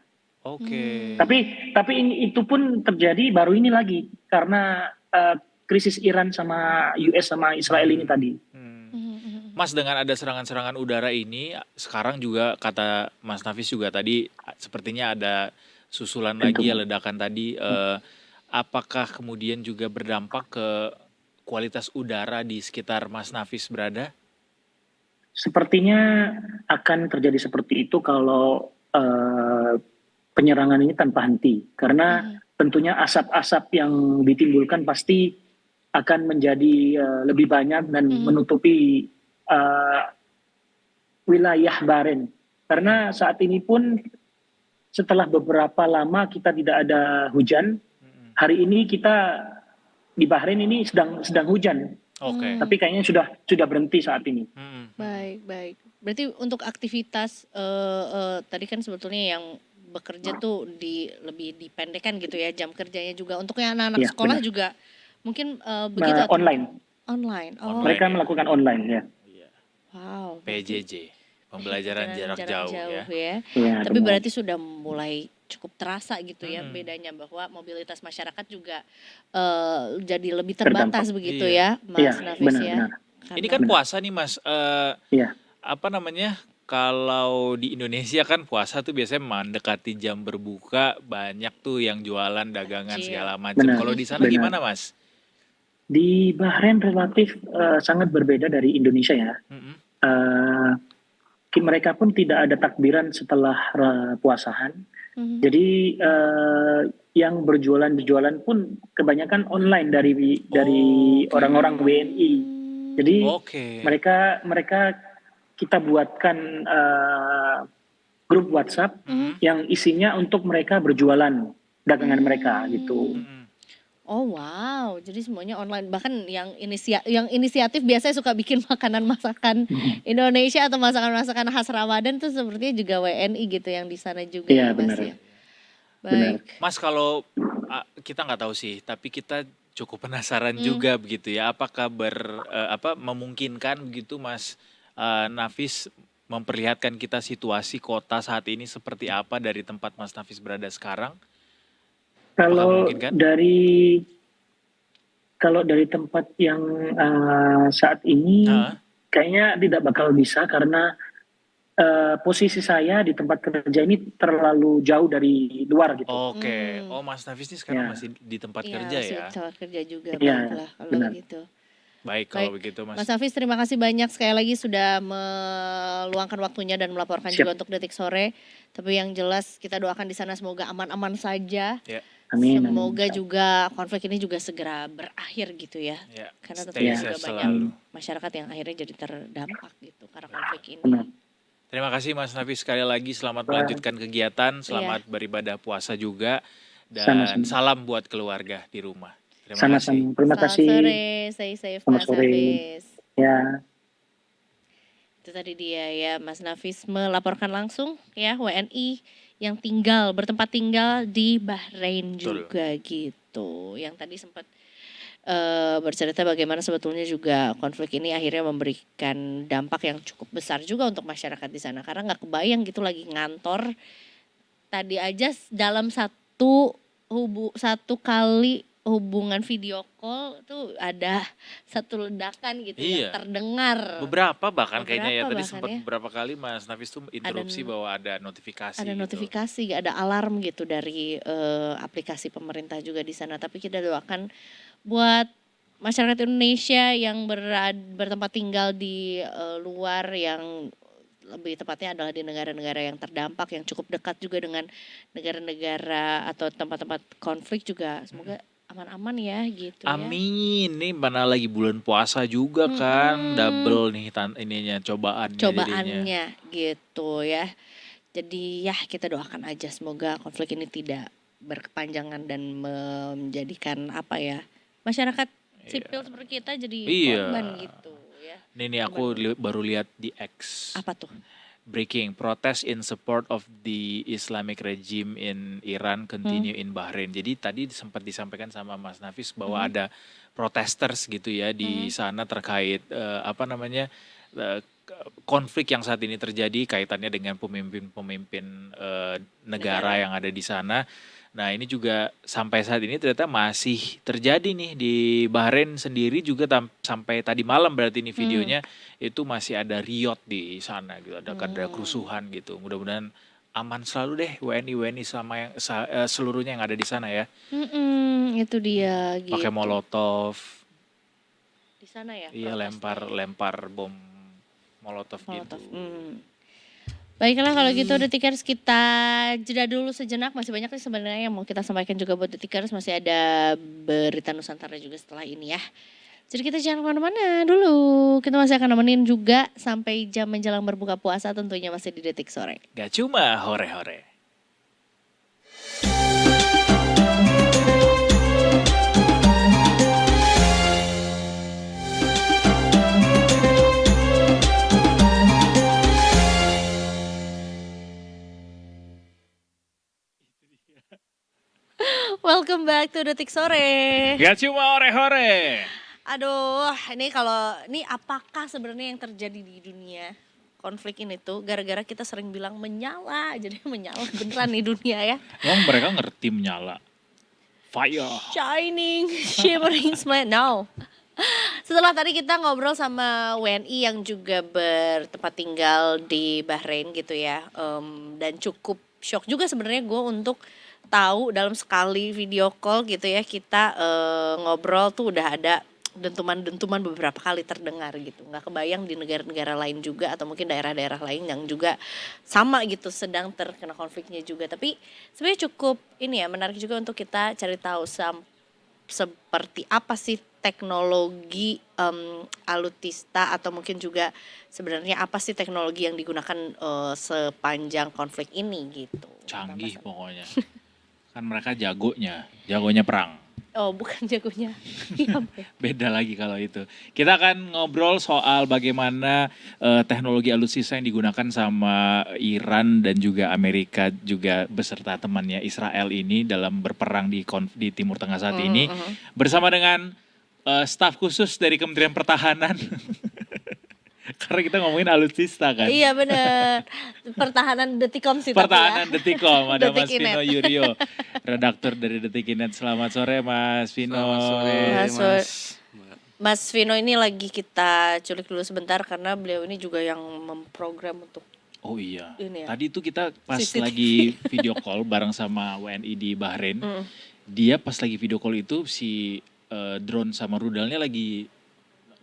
Oke. Tapi itu pun terjadi baru ini lagi karena krisis Iran sama US sama Israel ini tadi. Mas, dengan ada serangan-serangan udara ini, sekarang juga kata Mas Nafis juga tadi sepertinya ada susulan lagi ya ledakan tadi. Apakah kemudian juga berdampak ke kualitas udara di sekitar Mas Nafis berada? Sepertinya akan terjadi seperti itu kalau penyerangan ini tanpa henti, karena tentunya asap-asap yang ditimbulkan pasti akan menjadi lebih banyak dan menutupi wilayah Bahrain. Karena saat ini pun setelah beberapa lama kita tidak ada hujan, hari ini kita di Bahrain ini sedang hujan. Oke. Tapi kayaknya sudah berhenti saat ini. Baik. Berarti untuk aktivitas tadi kan sebetulnya yang bekerja tuh lebih dipendekkan gitu ya jam kerjanya juga. Untuk yang anak-anak Iya, sekolah benar. juga mungkin begitu atau Online. online. Oh, Online. Mereka melakukan online ya. wow. PJJ, pembelajaran jarak jauh ya. Iya, Tapi benar. berarti sudah mulai cukup terasa gitu ya bedanya bahwa mobilitas masyarakat juga jadi lebih terbatas begitu Iya. ya, Mas Iya, Nafis benar, ya. benar. Ini kan puasa nih Mas. Iya. Apa namanya? Kalau di Indonesia kan puasa tuh biasanya mendekati jam berbuka, banyak tuh yang jualan dagangan Takjil. segala macam. Benar, Kalau di sana benar. gimana Mas? Di Bahrain relatif sangat berbeda dari Indonesia ya. Mm-mm. Mereka pun tidak ada takbiran setelah puasahan. Jadi yang berjualan pun kebanyakan online dari orang-orang WNI. Jadi Oke. mereka kita buatkan grup WhatsApp yang isinya untuk mereka berjualan dagangan mereka gitu. Mm-mm. Oh wow, jadi semuanya online. Bahkan yang inisiatif biasanya suka bikin masakan Indonesia atau masakan khas Ramadan tuh sepertinya juga WNI gitu yang di sana juga Iya, ya, Mas benar. ya. Baik. Mas, kalau kita nggak tahu sih, tapi kita cukup penasaran juga begitu ya. Apakah memungkinkan begitu Mas Nafis memperlihatkan kita situasi kota saat ini seperti apa dari tempat Mas Nafis berada sekarang? Kalau mungkin kan? dari tempat yang saat ini kayaknya tidak bakal bisa karena posisi saya di tempat kerja ini terlalu jauh dari luar gitu. Oke. Oh, Mas Nafis ini sekarang Ya. masih di tempat Iya, kerja masih ya? tempat kerja juga. Iya, Baiklah kalau benar. gitu. Baik kalau begitu Mas. Mas Hafiz, terima kasih banyak sekali lagi sudah meluangkan waktunya dan melaporkan Siap. juga untuk Detik Sore. Tapi yang jelas kita doakan di sana semoga aman-aman saja. Ya. Amin. Semoga juga konflik ini juga segera berakhir gitu ya. Ya. Karena Stay tentunya safe juga banyak selalu. masyarakat yang akhirnya jadi terdampak gitu karena konflik ini. Benar. Terima kasih Mas Nafis sekali lagi. Selamat melanjutkan kegiatan. Selamat beribadah puasa juga. Dan Sama-sama. salam buat keluarga di rumah. Terima Sama-sama. kasih. Terima Selamat kasih. sore, stay safe Selamat Mas sore. Hafiz. Ya. Itu tadi dia ya Mas Nafis melaporkan langsung ya WNI yang bertempat tinggal di Bahrain Betul. juga gitu. Yang tadi sempat bercerita bagaimana sebetulnya juga konflik ini akhirnya memberikan dampak yang cukup besar juga untuk masyarakat di sana. Karena nggak kebayang gitu lagi ngantor tadi aja dalam satu kali hubungan video call tuh ada satu ledakan gitu Iya. yang terdengar. Beberapa bahkan kayaknya ya. Beberapa Tadi bahkan sempat ya. beberapa kali Mas Nafis tuh interupsi bahwa ada notifikasi. Ada gitu. notifikasi, ada alarm gitu dari aplikasi pemerintah juga di sana. Tapi kita doakan buat masyarakat Indonesia yang bertempat tinggal di luar yang lebih tepatnya adalah di negara-negara yang terdampak yang cukup dekat juga dengan negara-negara atau tempat-tempat konflik juga semoga aman-aman ya gitu ya. Amin. Nih mana lagi bulan puasa juga kan. Double nih ininya cobaannya jadinya. Cobaannya gitu ya. Jadi ya kita doakan aja semoga konflik ini tidak berkepanjangan dan menjadikan masyarakat sipil seperti kita jadi Iya. korban gitu ya. Nih aku baru lihat di X. Apa tuh? Breaking, protest in support of the Islamic regime in Iran continue in Bahrain. Jadi tadi sempat disampaikan sama Mas Nafis bahwa ada protesters gitu ya di sana terkait konflik yang saat ini terjadi kaitannya dengan pemimpin-pemimpin negara yang ada di sana. Nah ini juga sampai saat ini ternyata masih terjadi nih di Bahrain sendiri juga sampai tadi malam berarti ini videonya itu masih ada riot di sana gitu, ada kerusuhan gitu. Mudah-mudahan aman selalu deh WNI selama seluruhnya yang ada di sana ya. Itu dia gitu. Pakai molotov, Di sana ya. iya protesnya. lempar bom molotov Molotov. gitu. Baiklah kalau gitu Detikers kita jeda dulu sejenak. Masih banyak nih sebenarnya yang mau kita sampaikan juga buat Detikers. Masih ada berita Nusantara juga setelah ini ya. Jadi kita jangan kemana-mana dulu. Kita masih akan nemenin juga sampai jam menjelang berbuka puasa tentunya masih di Detik Sore. Gak cuma hore-hore. Welcome back to Detik Sore. Gak cuma hore-hore. Aduh, ini apakah sebenarnya yang terjadi di dunia konflik ini tuh gara-gara kita sering bilang menyala, jadi menyala beneran nih dunia ya. Emang mereka ngerti menyala? Fire. Shining, shimmering smile. No. Setelah tadi kita ngobrol sama WNI yang juga bertempat tinggal di Bahrain gitu ya, dan cukup shock juga sebenarnya gue untuk tahu dalam sekali video call gitu ya kita ngobrol tuh udah ada dentuman-dentuman beberapa kali terdengar gitu. Nggak kebayang di negara-negara lain juga atau mungkin daerah-daerah lain yang juga sama gitu sedang terkena konfliknya juga. Tapi sebenarnya cukup ini ya menarik juga untuk kita cari tahu seperti apa sih teknologi alutista atau mungkin juga sebenarnya apa sih teknologi yang digunakan sepanjang konflik ini gitu. Canggih pokoknya. Kan mereka jagonya perang. Oh bukan jagonya. Iya. Beda lagi kalau itu. Kita akan ngobrol soal bagaimana teknologi alutsista yang digunakan sama Iran dan juga Amerika juga beserta temannya Israel ini dalam berperang di Timur Tengah saat ini. Bersama dengan staf khusus dari Kementerian Pertahanan. Karena kita ngomongin alutsista kan. Iya benar. Pertahanan Detikom sih Pertahanan tapi ya. Detikom ada Mas Detikinet. Vino Yurio, redaktur dari Detikinet. Selamat sore Mas Vino. Selamat sore, Mas. Mas Vino ini lagi kita culik dulu sebentar karena beliau ini juga yang memprogram untuk Oh iya, ini ya. tadi itu kita pas CCTV. lagi video call bareng sama WNI di Bahrain. Dia pas lagi video call itu si drone sama rudalnya lagi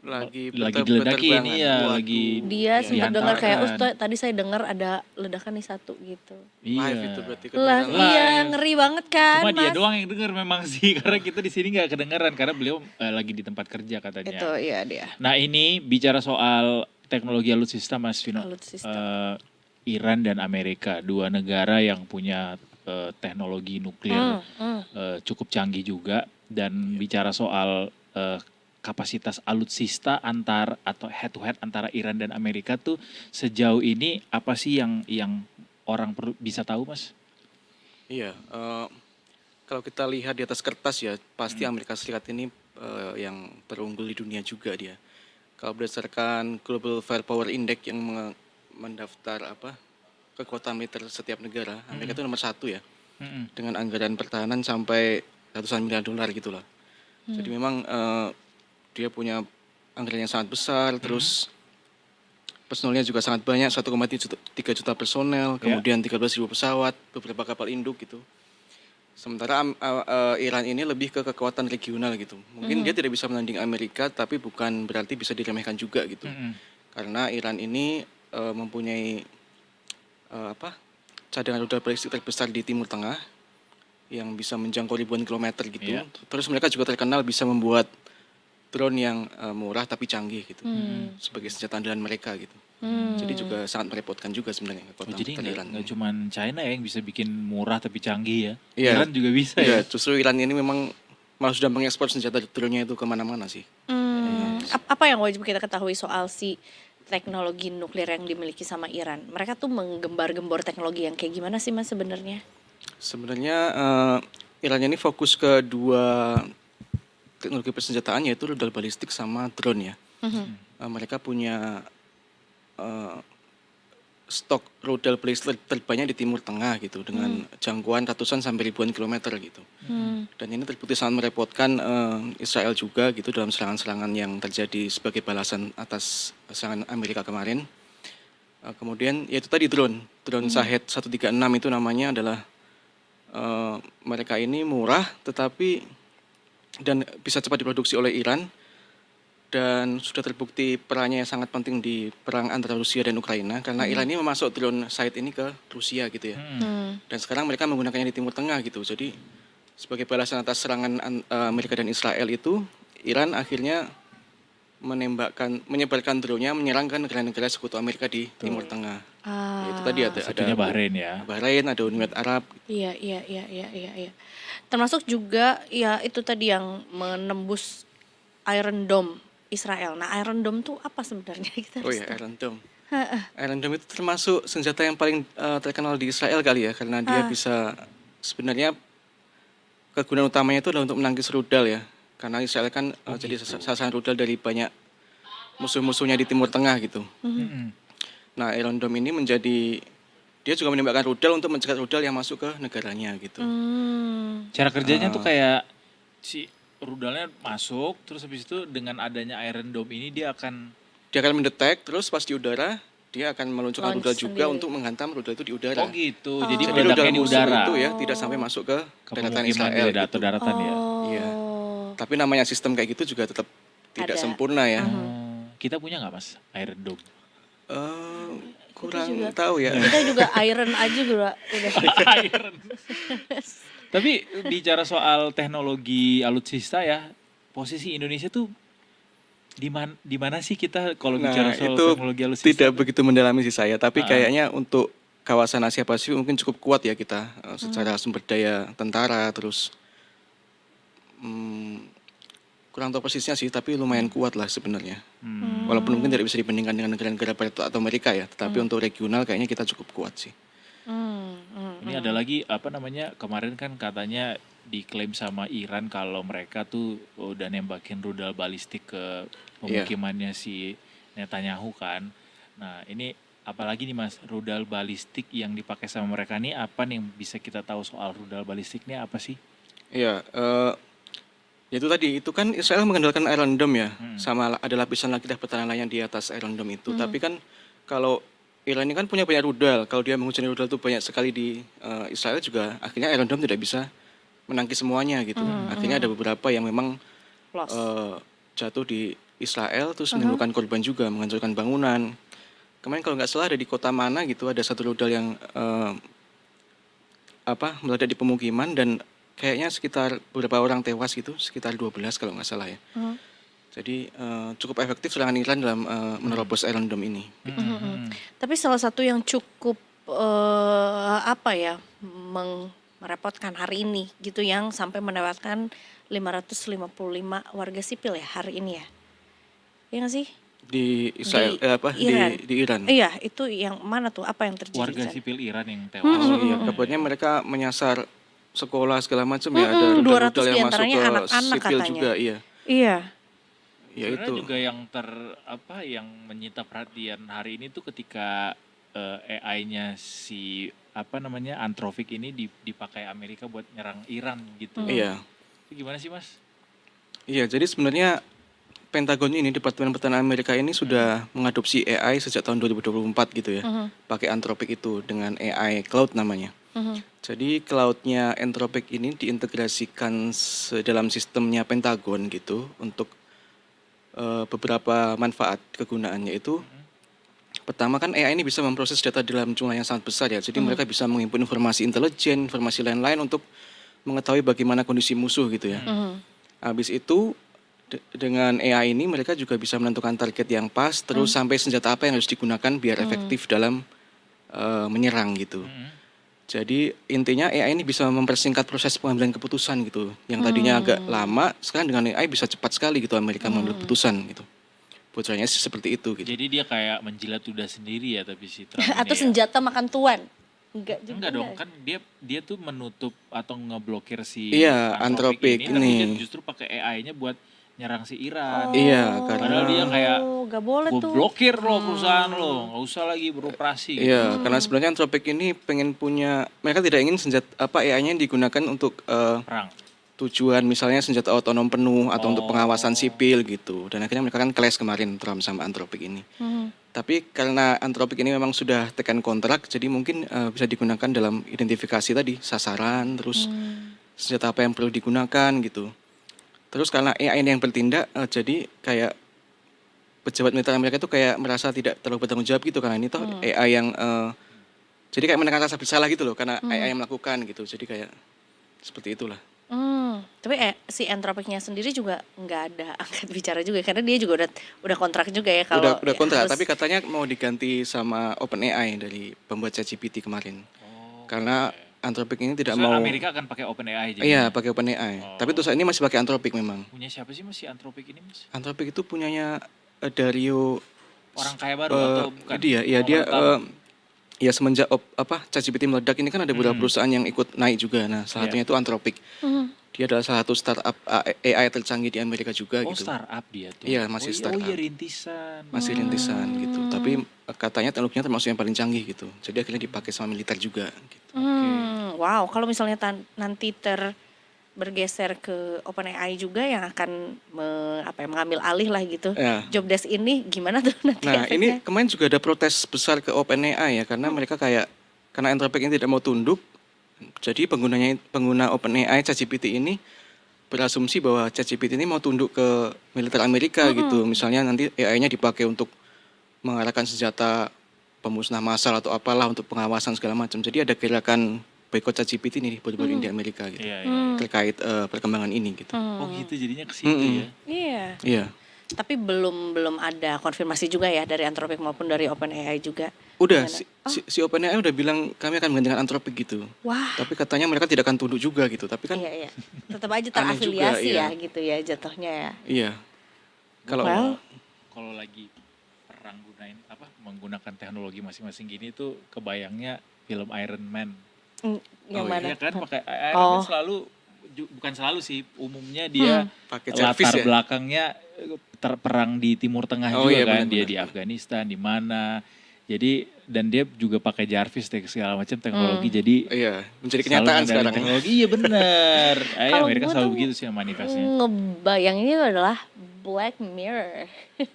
diledakin ya, lagi dia sempat dengar kayak dihantarkan. tadi saya dengar ada ledakan nih satu gitu. Iya. itu berarti Lah iya ngeri banget kan Cuma dia Mas. doang yang denger memang sih, karena kita di sini nggak kedengeran karena beliau lagi di tempat kerja katanya. Itu iya dia. Nah ini bicara soal teknologi alutsista Mas Vino. Alutsista. Iran dan Amerika, dua negara yang punya teknologi nuklir cukup canggih juga. Dan bicara soal kapasitas alutsista atau head to head antara Iran dan Amerika tuh sejauh ini apa sih yang orang perlu bisa tahu Mas? Iya, kalau kita lihat di atas kertas ya, pasti Amerika Serikat ini yang terunggul di dunia juga dia. Kalau berdasarkan Global Firepower Index yang mendaftar kekuatan militer setiap negara, Amerika itu nomor 1 ya, dengan anggaran pertahanan sampai ratusan miliar dolar gitulah. Jadi memang dia punya anggaran yang sangat besar, terus personelnya juga sangat banyak, 1,3 juta personel, kemudian 13.000 pesawat, beberapa kapal induk gitu. Sementara Iran ini lebih ke kekuatan regional gitu. Mungkin dia tidak bisa menanding Amerika, tapi bukan berarti bisa diremehkan juga gitu. Karena Iran ini mempunyai cadangan rudal balistik terbesar di Timur Tengah yang bisa menjangkau ribuan kilometer gitu. Terus mereka juga terkenal bisa membuat drone yang murah tapi canggih gitu, sebagai senjata andalan mereka gitu. Jadi juga sangat merepotkan juga sebenarnya kekuatan Jadi Iran. nggak cuma China ya yang bisa bikin murah tapi canggih ya. Iya. Iran juga bisa Iya, ya. justru Iran ini memang malah sudah mengekspor senjata drone-nya itu kemana-mana sih. Apa yang wajib kita ketahui soal si teknologi nuklir yang dimiliki sama Iran? Mereka tuh menggembar-gembor teknologi yang kayak gimana sih Mas sebenarnya? Sebenarnya Iran ini fokus ke dua teknologi persenjataan, yaitu rudal balistik sama drone ya. Mereka punya stok rudal balistik terbanyak di Timur Tengah gitu dengan jangkauan ratusan sampai ribuan kilometer gitu. Dan ini terbukti sangat merepotkan Israel juga gitu dalam serangan-serangan yang terjadi sebagai balasan atas serangan Amerika kemarin. Kemudian yaitu tadi drone Shahed 136 itu namanya adalah mereka ini murah tetapi dan bisa cepat diproduksi oleh Iran dan sudah terbukti perannya yang sangat penting di perang antara Rusia dan Ukraina karena Iran ini memasuk drone Shahed ini ke Rusia gitu ya. Dan sekarang mereka menggunakannya di Timur Tengah gitu. Jadi sebagai balasan atas serangan Amerika dan Israel itu, Iran akhirnya menyebarkan drone-nya menyerang ke negara-negara sekutu Amerika di Timur Tengah. Itu tadi ada Bahrain ya. Bahrain, ada Uni Emirat Arab. Iya. Termasuk juga ya itu tadi yang menembus Iron Dome Israel. Nah, Iron Dome tuh apa sebenarnya? Kita Oh harus ya, tahu. Iron Dome. Iron Dome itu termasuk senjata yang paling terkenal di Israel kali ya, karena dia bisa sebenarnya kegunaan utamanya itu adalah untuk menangkis rudal ya. Karena Israel kan jadi sasaran rudal dari banyak musuh-musuhnya di Timur Tengah gitu. Nah, Iron Dome ini dia juga menembakkan rudal untuk mencegat rudal yang masuk ke negaranya gitu. Cara kerjanya tuh kayak si rudalnya masuk, terus habis itu dengan adanya Iron Dome ini dia akan mendetek, terus pas di udara dia akan meluncurkan Launch rudal juga sendiri. untuk menghantam rudal itu di udara. oh gitu. Jadi Jadi meledaknya rudal di musuh udara. itu ya tidak sampai masuk ke daratan Pemukiman Israel di atau gitu. daratan ya. Iya. Tapi namanya sistem kayak gitu juga tetap tidak Ada. sempurna ya. Kita punya nggak Mas Iron Dome? Kurang juga. tahu ya. Kita juga iron aja udah. Iron. Tapi bicara soal teknologi alutsista ya, posisi Indonesia tuh di mana sih kita kalau bicara Nah, soal itu teknologi alutsista? tidak begitu mendalami sih saya, tapi kayaknya untuk kawasan Asia Pasifik mungkin cukup kuat ya kita secara sumber daya tentara terus kurang tahu persisnya sih, tapi lumayan kuat lah sebenarnya. Walaupun mungkin tidak bisa dibandingkan dengan negara-negara Barat atau Amerika ya, tetapi untuk regional kayaknya kita cukup kuat sih. Ini ada lagi kemarin kan katanya diklaim sama Iran kalau mereka tuh udah nembakin rudal balistik ke pemukimannya si Netanyahu kan. Nah ini apalagi nih Mas, rudal balistik yang dipakai sama mereka nih apa nih yang bisa kita tahu soal rudal balistiknya apa sih? Iya, itu tadi, itu kan Israel mengandalkan Iron Dome ya, sama ada lapisan lagi pertahanan lain di atas Iron Dome itu. Tapi kan kalau Iran ini kan punya banyak rudal, kalau dia menghujani rudal itu banyak sekali di Israel juga, akhirnya Iron Dome tidak bisa menangkis semuanya gitu. Akhirnya ada beberapa yang memang jatuh di Israel, terus menimbulkan korban juga, menghancurkan bangunan. Kemarin kalau nggak salah ada di kota mana gitu, ada satu rudal yang meledak di pemukiman dan kayaknya sekitar beberapa orang tewas gitu, sekitar 12 kalau nggak salah ya. Jadi cukup efektif serangan Iran dalam menerobos Iron Dome ini. Tapi salah satu yang cukup merepotkan hari ini gitu yang sampai menewaskan 555 warga sipil ya hari ini ya. Iya nggak sih? Di Israel, Iran. di Iran. Iya, itu yang mana tuh? Apa yang terjadi? Warga di sana? sipil Iran yang tewas. Oh iya, kabarnya mereka menyasar sekolah segala macam ya, ada 200 rudal-rudal yang masuk diantaranya ke anak-anak sipil katanya. juga, iya. Iya. Ya Sebenarnya itu. juga yang menyita perhatian hari ini tuh ketika AI-nya si Anthropic ini dipakai Amerika buat nyerang Iran gitu. Iya. Itu gimana sih Mas? Iya, jadi sebenarnya Pentagon ini, Departemen Pertahanan Amerika ini sudah mengadopsi AI sejak tahun 2024 gitu ya. Pakai Anthropic itu dengan AI Cloud namanya. Jadi cloud-nya Anthropic ini diintegrasikan dalam sistemnya Pentagon gitu untuk beberapa manfaat kegunaannya itu. Pertama kan AI ini bisa memproses data dalam jumlah yang sangat besar ya. Jadi mereka bisa menghimpun informasi intelijen, informasi lain-lain untuk mengetahui bagaimana kondisi musuh gitu ya. Habis itu dengan AI ini mereka juga bisa menentukan target yang pas, terus sampai senjata apa yang harus digunakan biar efektif dalam menyerang gitu. Jadi intinya AI ini bisa mempersingkat proses pengambilan keputusan gitu. Yang tadinya agak lama, sekarang dengan AI bisa cepat sekali gitu Amerika mengambil keputusan gitu. Bocorannya sih seperti itu gitu. Jadi dia kayak menjilat ludah sendiri ya tapi si Trump Atau ini ya. senjata makan tuan? Enggak juga. Enggak dong, kan dia tuh menutup atau ngeblokir si Iya, Anthropic ini. Tapi dia ini. justru pakai AI-nya buat nyerang si Iran. Iya, Padahal dia kayak gak boleh gue tuh. blokir lo perusahaan lo, nggak usah lagi beroperasi. Iya, karena sebenarnya Anthropic ini pengen punya, mereka tidak ingin AI-nya digunakan untuk Perang. tujuan misalnya senjata otonom penuh atau untuk pengawasan sipil gitu. Dan akhirnya mereka kan clash kemarin Trump sama Anthropic ini. Tapi karena Anthropic ini memang sudah tekan kontrak, jadi mungkin bisa digunakan dalam identifikasi tadi, sasaran, terus senjata apa yang perlu digunakan gitu. Terus karena AI ini yang bertindak, jadi kayak pejabat militer Amerika itu kayak merasa tidak terlalu bertanggung jawab gitu, karena ini toh AI yang, jadi kayak menekan rasa bersalah gitu loh, karena AI yang melakukan gitu. Jadi kayak seperti itulah. Tapi si Anthropicnya sendiri juga nggak ada angkat bicara juga karena dia juga udah kontrak juga ya kalau Udah kontrak, harus- tapi katanya mau diganti sama OpenAI dari pembuat ChatGPT kemarin. Karena Anthropic ini tidak Soalnya mau. Amerika akan pakai OpenAI jadi. Iya, pakai OpenAI. Tapi untuk saat ini masih pakai Anthropic memang. Punya siapa sih Mas si Anthropic ini Mas? Anthropic itu punyanya Dario. Orang kaya baru atau bukan? Dia, ya Orang dia. pertama? Ya semenjak ChatGPT meledak ini kan ada beberapa perusahaan yang ikut naik juga. Nah, salah satunya itu Anthropic. Dia adalah salah satu startup AI tercanggih di Amerika juga Oh gitu. startup dia tuh. Iya, masih Oh startup. iya rintisan. Masih rintisan gitu. Tapi katanya teknologinya termasuk yang paling canggih gitu. Jadi akhirnya dipakai sama militer juga gitu. Wow, kalau misalnya nanti bergeser ke OpenAI juga yang akan mengambil alih lah gitu. Ya. Job desk ini gimana tuh nanti Nah, efeknya? ini kemarin juga ada protes besar ke OpenAI ya, karena mereka karena Anthropic ini tidak mau tunduk, jadi pengguna OpenAI ChatGPT ini berasumsi bahwa ChatGPT ini mau tunduk ke militer Amerika gitu. Misalnya nanti AI-nya dipakai untuk mengarahkan senjata pemusnah massal atau apalah untuk pengawasan segala macam. Jadi ada gerakan boykot ChatGPT nih baru-baru ini di Amerika gitu. Iya. Terkait perkembangan ini gitu. Oh gitu jadinya ke situ ya. Iya. Iya. Tapi belum ada konfirmasi juga ya dari Anthropic maupun dari OpenAI juga. Udah Gimana? si OpenAI udah bilang kami akan menggantikan Anthropic gitu. Wah. Tapi katanya mereka tidak akan tunduk juga gitu. Tapi kan Iya. Tetap aja Aneh juga, terafiliasi iya. ya gitu ya jatuhnya ya. iya. Kalau Kalau lagi perang menggunakan teknologi masing-masing gini tuh kebayangnya film Iron Man. Yang Oh, mana? Iya kan pakai Iron Man selalu bukan selalu sih umumnya dia pakai Jarvis latar ya. belakangnya perang di Timur Tengah Oh, juga iya, kan benar-benar. dia di Afghanistan di mana. Jadi dan dia juga pakai Jarvis segala macam teknologi jadi Iya, menjadi selalu kenyataan ngandelin sekarang ya. teknologi. Iya bener. Kalau Amerika gua selalu tuh begitu sih manifestnya. Ngebayanginnya adalah Black Mirror.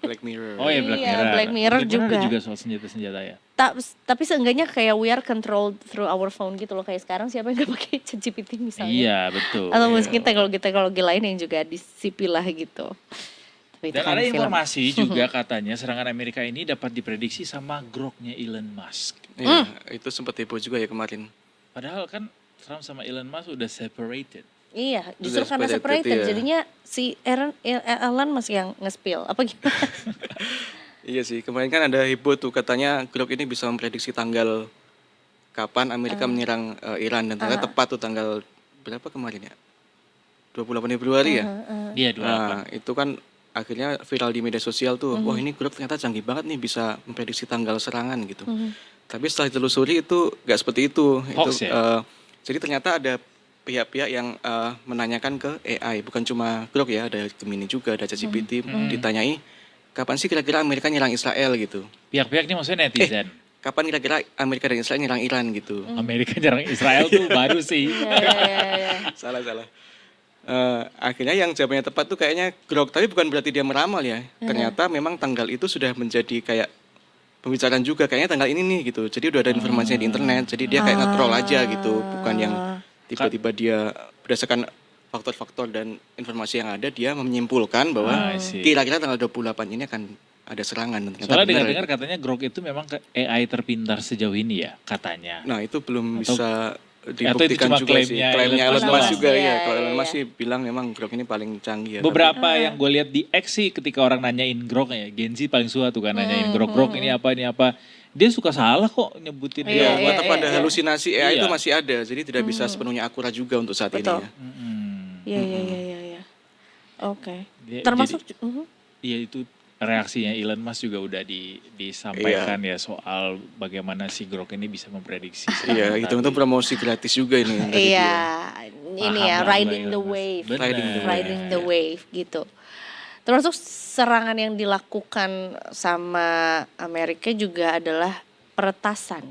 Black Mirror. Oh ya Black Iya, Mirror. Black Mirror Ada juga. juga soal senjata-senjata ya. Tapi seenggaknya kayak we are controlled through our phone gitu loh. Kayak sekarang siapa yang gak pakai ChatGPT misalnya. Iya betul. Atau mungkin teknologi-teknologi lain yang juga disipil lah gitu. Tapi itu Dan kan ada film. informasi juga katanya serangan Amerika ini dapat diprediksi sama groknya Elon Musk. Iya, itu sempat heboh juga ya kemarin. Padahal kan Trump sama Elon Musk udah separated. Iya, justru Udah karena separated, separated iya. jadinya si Elon masih yang nge-spill apa gimana? Iya sih, kemarin kan ada heboh tuh katanya Grok ini bisa memprediksi tanggal kapan Amerika menyerang Iran dan ternyata tepat tuh tanggal berapa kemarin ya? 28 Februari ya. Iya 28. Nah, itu kan akhirnya viral di media sosial tuh. Wah, ini Grok ternyata canggih banget nih bisa memprediksi tanggal serangan gitu. Tapi setelah ditelusuri itu nggak seperti itu. Hoax Itu ya? jadi ternyata ada pihak-pihak yang menanyakan ke AI, bukan cuma Grok ya, ada Gemini juga, ada ChatGPT, ditanyai kapan sih kira-kira Amerika nyerang Israel gitu. Pihak-pihak ini maksudnya netizen. Kapan kira-kira Amerika dan Israel nyerang Iran gitu. Amerika nyerang Israel tuh baru sih. Salah. Akhirnya yang jawabannya tepat tuh kayaknya Grok, tapi bukan berarti dia meramal ya. Ternyata memang tanggal itu sudah menjadi kayak pembicaraan juga, kayaknya tanggal ini nih gitu. Jadi udah ada informasinya di internet, jadi dia kayak nge-troll aja gitu, bukan yang tiba-tiba dia berdasarkan faktor-faktor dan informasi yang ada dia menyimpulkan bahwa I see. kira-kira tanggal 28 ini akan ada serangan. Dan ternyata Soalnya benar. dengar-dengar katanya Grok itu memang AI terpintar sejauh ini ya katanya. Nah itu belum Atau- bisa itu dibuktikan cuma juga sih. klaimnya Klaimnya Elon Elon Musk Musk doang. juga Iya, ya. Kalau iya, Elon Musk iya. sih bilang memang Grok ini paling canggih ya. Beberapa yang gue lihat di X sih ketika orang nanyain Grok ya, Gen Z paling suka tuh kan nanyain Grok ini apa. Dia suka salah kok nyebutin Iya, dia. tetap ada halusinasi AI itu Iya. masih ada. Jadi tidak bisa sepenuhnya akurat juga untuk saat Betul. ini ya. Iya. Oke. Dia- Termasuk Iya itu reaksinya Elon Musk juga udah disampaikan ya soal bagaimana si Grok ini bisa memprediksi. Iya, serangan itu tadi. promosi gratis juga ini. yang tadi iya, dia. ini Paham ya lah riding Elon the Musk. wave. Bener. Riding the Riding the wave gitu. Termasuk serangan yang dilakukan sama Amerika juga adalah peretasan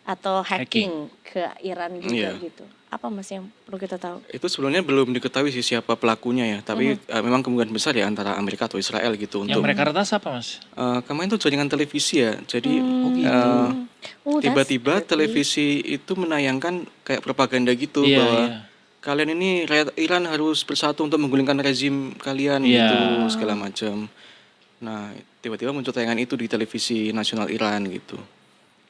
atau hacking ke Iran juga Iya. gitu. Apa Mas yang perlu kita tahu? Itu sebenarnya belum diketahui sih siapa pelakunya ya, tapi memang kemungkinan besar ya antara Amerika atau Israel gitu Yang untuk mereka retas apa Mas? kemarin tuh jaringan televisi ya. Jadi That's tiba-tiba creepy. televisi itu menayangkan kayak propaganda gitu Iya, bahwa iya. kalian ini rakyat Iran harus bersatu untuk menggulingkan rezim kalian Iya. gitu segala macam. Nah, tiba-tiba muncul tayangan itu di televisi nasional Iran gitu.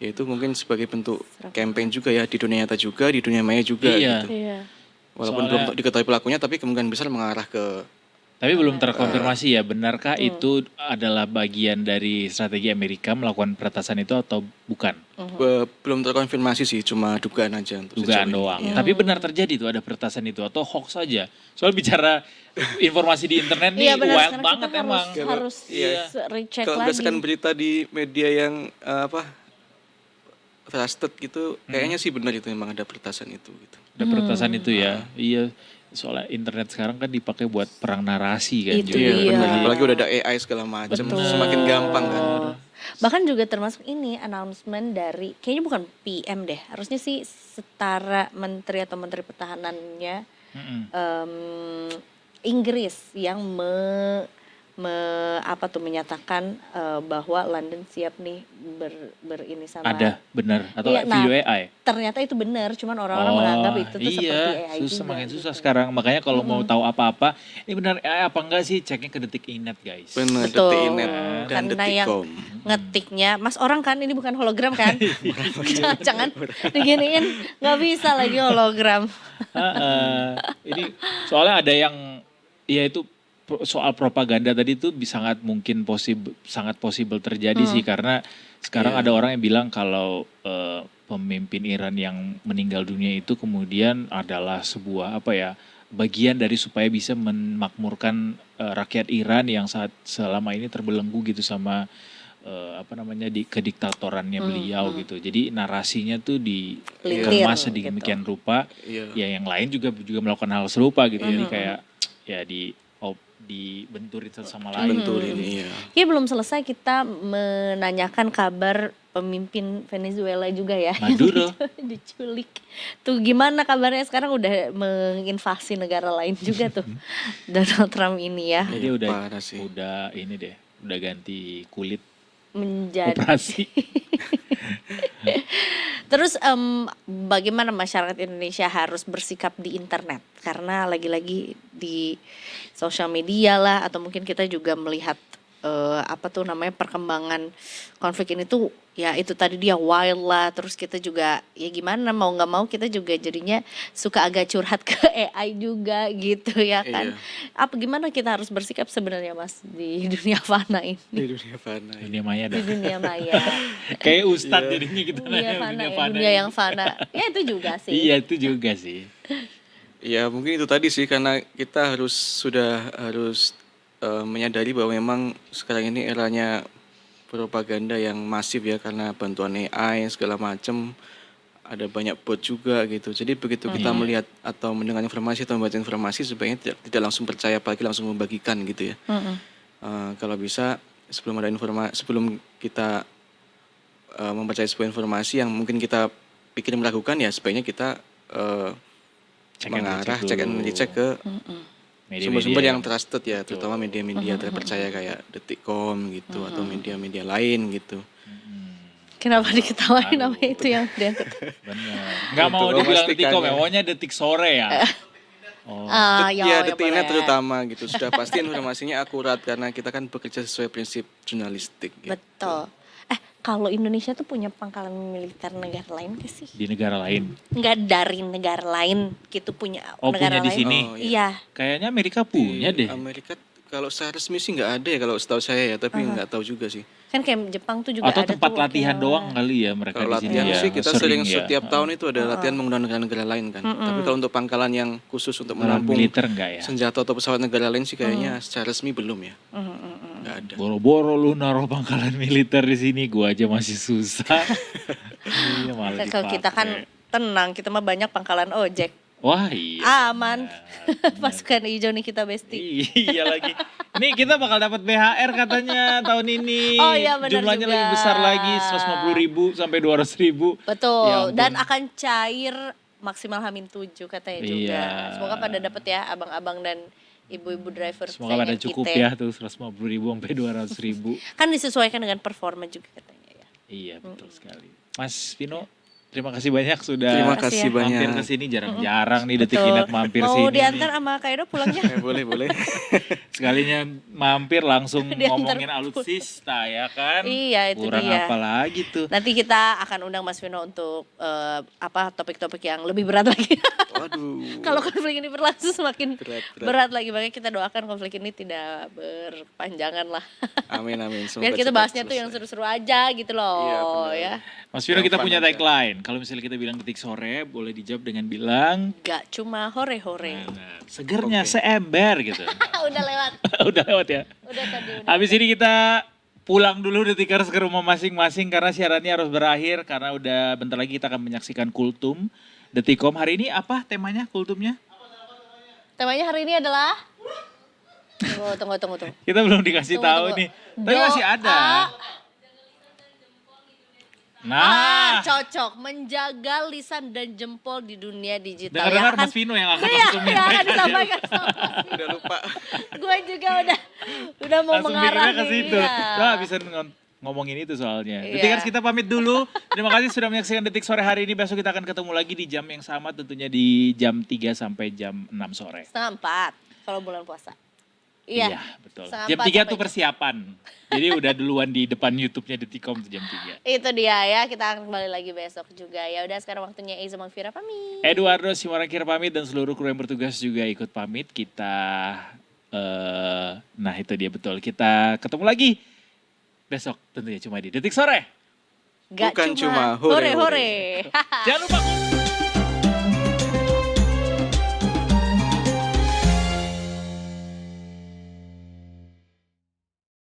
Ya itu mungkin sebagai bentuk campaign juga ya di dunia nyata juga, di dunia maya juga Iya. gitu. Iya. Walaupun Soalnya- belum diketahui pelakunya tapi kemungkinan besar mengarah ke Tapi belum terkonfirmasi ya, benarkah itu adalah bagian dari strategi Amerika melakukan peretasan itu atau bukan? belum terkonfirmasi sih, cuma dugaan aja untuk Dugaan sejauh ini. doang. Iya. Tapi benar terjadi tuh ada peretasan itu atau hoax saja? Soal bicara informasi di internet nih Iya benar, wild sekarang banget kita emang. harus Iya. recheck Kalau lagi. berdasarkan berita di media yang trusted gitu, kayaknya sih benar itu memang ada peretasan itu gitu. Ada peretasan itu ya. Iya. Soalnya internet sekarang kan dipakai buat perang narasi kan Itu juga. dia. Benar. Apalagi udah ada AI segala macam, Betul. semakin gampang kan. Bahkan juga termasuk ini announcement dari kayaknya bukan PM deh, harusnya sih setara menteri atau menteri pertahanannya Mm-mm. Inggris yang menyatakan bahwa London siap nih berini sama. Ada benar atau Iya, nah, video AI? Ternyata itu benar, cuman orang-orang menganggap itu tuh seperti AI susah, juga. makin susah gitu. sekarang. Makanya kalau mau tahu apa-apa, ini benar AI apa enggak sih, ceknya ke Detik.net guys. Benar, Betul. Detik.net dan Karena yang Detikcom. ngetiknya, Mas orang kan ini bukan hologram kan? Jangan diginiin, nggak bisa lagi hologram. Ini soalnya ada yang, ya itu soal propaganda tadi itu sangat mungkin sangat possible terjadi sih karena sekarang ada orang yang bilang kalau pemimpin Iran yang meninggal dunia itu kemudian adalah sebuah bagian dari supaya bisa memakmurkan rakyat Iran yang selama ini terbelenggu gitu sama kediktatorannya beliau gitu. Jadi narasinya tuh dikemas Lintir, sedemikian rupa. Iya. Ya yang lain juga melakukan hal serupa gitu. Jadi kayak ya dibenturin satu sama lain. Benturin, iya. Ya belum selesai kita menanyakan kabar pemimpin Venezuela juga ya. Maduro. Diculik. Tuh gimana kabarnya sekarang udah menginvasi negara lain juga tuh. Donald Trump ini ya. Jadi Parah sih. udah ini deh, udah ganti kulit Menjadi. operasi. Terus bagaimana masyarakat Indonesia harus bersikap di internet? Karena lagi-lagi di sosial media lah atau mungkin kita juga melihat perkembangan konflik ini tuh ya itu tadi dia wild lah. Terus kita juga ya gimana mau nggak mau kita juga jadinya suka agak curhat ke AI juga gitu ya kan. Iya. Gimana kita harus bersikap sebenarnya Mas di dunia fana ini? Di dunia fana. Dunia maya Di dah. dunia maya. Kayak Ustadz jadinya gitu Dunia fana, dunia ya, fana dunia ini. yang fana. Ya itu juga sih. Iya itu juga sih. Ya mungkin itu tadi sih karena kita harus menyadari bahwa memang sekarang ini eranya propaganda yang masif ya karena bantuan AI segala macam, ada banyak bot juga gitu. Jadi begitu kita melihat atau mendengar informasi atau membaca informasi sebaiknya tidak langsung percaya, apalagi langsung membagikan gitu ya. Kalau bisa sebelum kita mempercayai sebuah informasi yang mungkin kita pikir meragukan ya sebaiknya kita mengarah cek and recheck ke sumber-sumber yang trusted ya, terutama media-media terpercaya kayak Detikcom gitu atau media-media lain gitu. Kenapa diketawain namanya itu yang diangkat? Benar. Nggak mau Untuk dibilang memastikan Detikcom ya, ya. maunya Detik Sore ya. Oh. Ya Detik.net terutama gitu, sudah pasti informasinya akurat karena kita kan bekerja sesuai prinsip jurnalistik gitu. Betul. Kalau Indonesia tuh punya pangkalan militer negara lain gak sih? Di negara lain. Enggak dari negara lain gitu punya negara Punya di lain. sini. Oh, Iya. Kayaknya Amerika punya Di deh. Amerika kalau secara resmi sih nggak ada ya kalau setahu saya ya, tapi nggak tahu juga sih. Kan kayak Jepang tuh juga Atau ada tempat tuh latihan Okinawa. doang kali ya mereka Kalau di sini latihan ya. sih kita sering ya. setiap tahun itu ada latihan menggunakan negara-negara lain kan. Tapi kalau untuk pangkalan yang khusus untuk Pangkalan menampung militer enggak ya? senjata atau pesawat negara lain sih kayaknya secara resmi belum ya. Nggak ada. Boro-boro lu naruh pangkalan militer di sini, gua aja masih susah. Iya malah Kalau kita kan dipakai. tenang, kita mah banyak pangkalan ojek. Wah iya. Aman. benar. Pasukan hijau nih kita Besti. Iya lagi. Ini kita bakal dapat BHR katanya tahun ini. Oh iya, benar Jumlahnya juga. lebih besar lagi 150.000 sampai 200.000. Betul. Ya ampun. Dan akan cair maksimal H-7 katanya juga. Iya. Semoga pada dapat ya abang-abang dan ibu-ibu driver Semoga pada kesayangan cukup kita. ya tuh 150.000 sampai 200.000. Kan disesuaikan dengan performa juga katanya ya. Iya betul sekali. Mas Vino, terima kasih banyak sudah Terima kasih kasih ya. mampir banyak. ke sini. Jarang-jarang nih Detik Betul. Inak mampir Mau sini. diantar nih. sama Kaido pulangnya? Boleh, boleh. Sekalinya mampir langsung Diantar ngomongin alutsista ya kan. Iya, itu Kurang dia. apa lagi tuh. Nanti kita akan undang Mas Vino untuk topik-topik yang lebih berat lagi. Waduh. Kalau konflik ini berlangsung semakin Berat. berat lagi, makanya kita doakan konflik ini tidak berpanjangan lah. Amin, amin. Semoga Biar kita cepat bahasnya tuh yang selesai. seru-seru aja gitu loh Iya, benar. ya. Mas Vino, Yang kita fun punya aja. tagline. Kalau misalnya kita bilang Detik Sore, boleh dijawab dengan bilang Gak cuma hore-hore. segernya Oke. seember gitu. Udah lewat. Udah lewat ya. Udah tadi udah. Habis ini kita pulang dulu Detikers ke rumah masing-masing karena siarannya harus berakhir karena udah bentar lagi kita akan menyaksikan Kultum Detikom. Hari ini apa temanya Kultumnya? Temanya hari ini adalah Tunggu. Kita belum dikasih tahu Tunggu. nih. Tapi masih ada. Nah, Cocok menjaga lisan dan jempol di dunia digital. dengar-dengar Yang akan- Mas Vino yang akan Iya, langsung yang akan menyampaikan. disampaikan sama Udah lupa. gue juga udah mau Langsung mengarah mikirnya ke nih. situ. Iya. Nah, bisa ngomongin itu soalnya. Iya. Detikers kita pamit dulu. Terima kasih sudah menyaksikan Detik Sore hari ini. Besok kita akan ketemu lagi di jam yang sama tentunya di jam 3 sampai jam 6 sore. 3:30 kalau bulan puasa. Iya. Betul. Setengah Jam 4 3 sampai tuh persiapan. Jadi udah duluan di depan YouTube-nya Detikom tuh jam 3. Itu dia ya, kita akan kembali lagi besok juga. Ya udah sekarang waktunya Eiza Mangfira pamit. Eduardo Simarangkir pamit dan seluruh kru yang bertugas juga ikut pamit. Kita nah itu dia betul. Kita ketemu lagi besok tentunya cuma di Detik Sore. Gak Bukan cuma hore-hore. hore-hore. Jangan lupa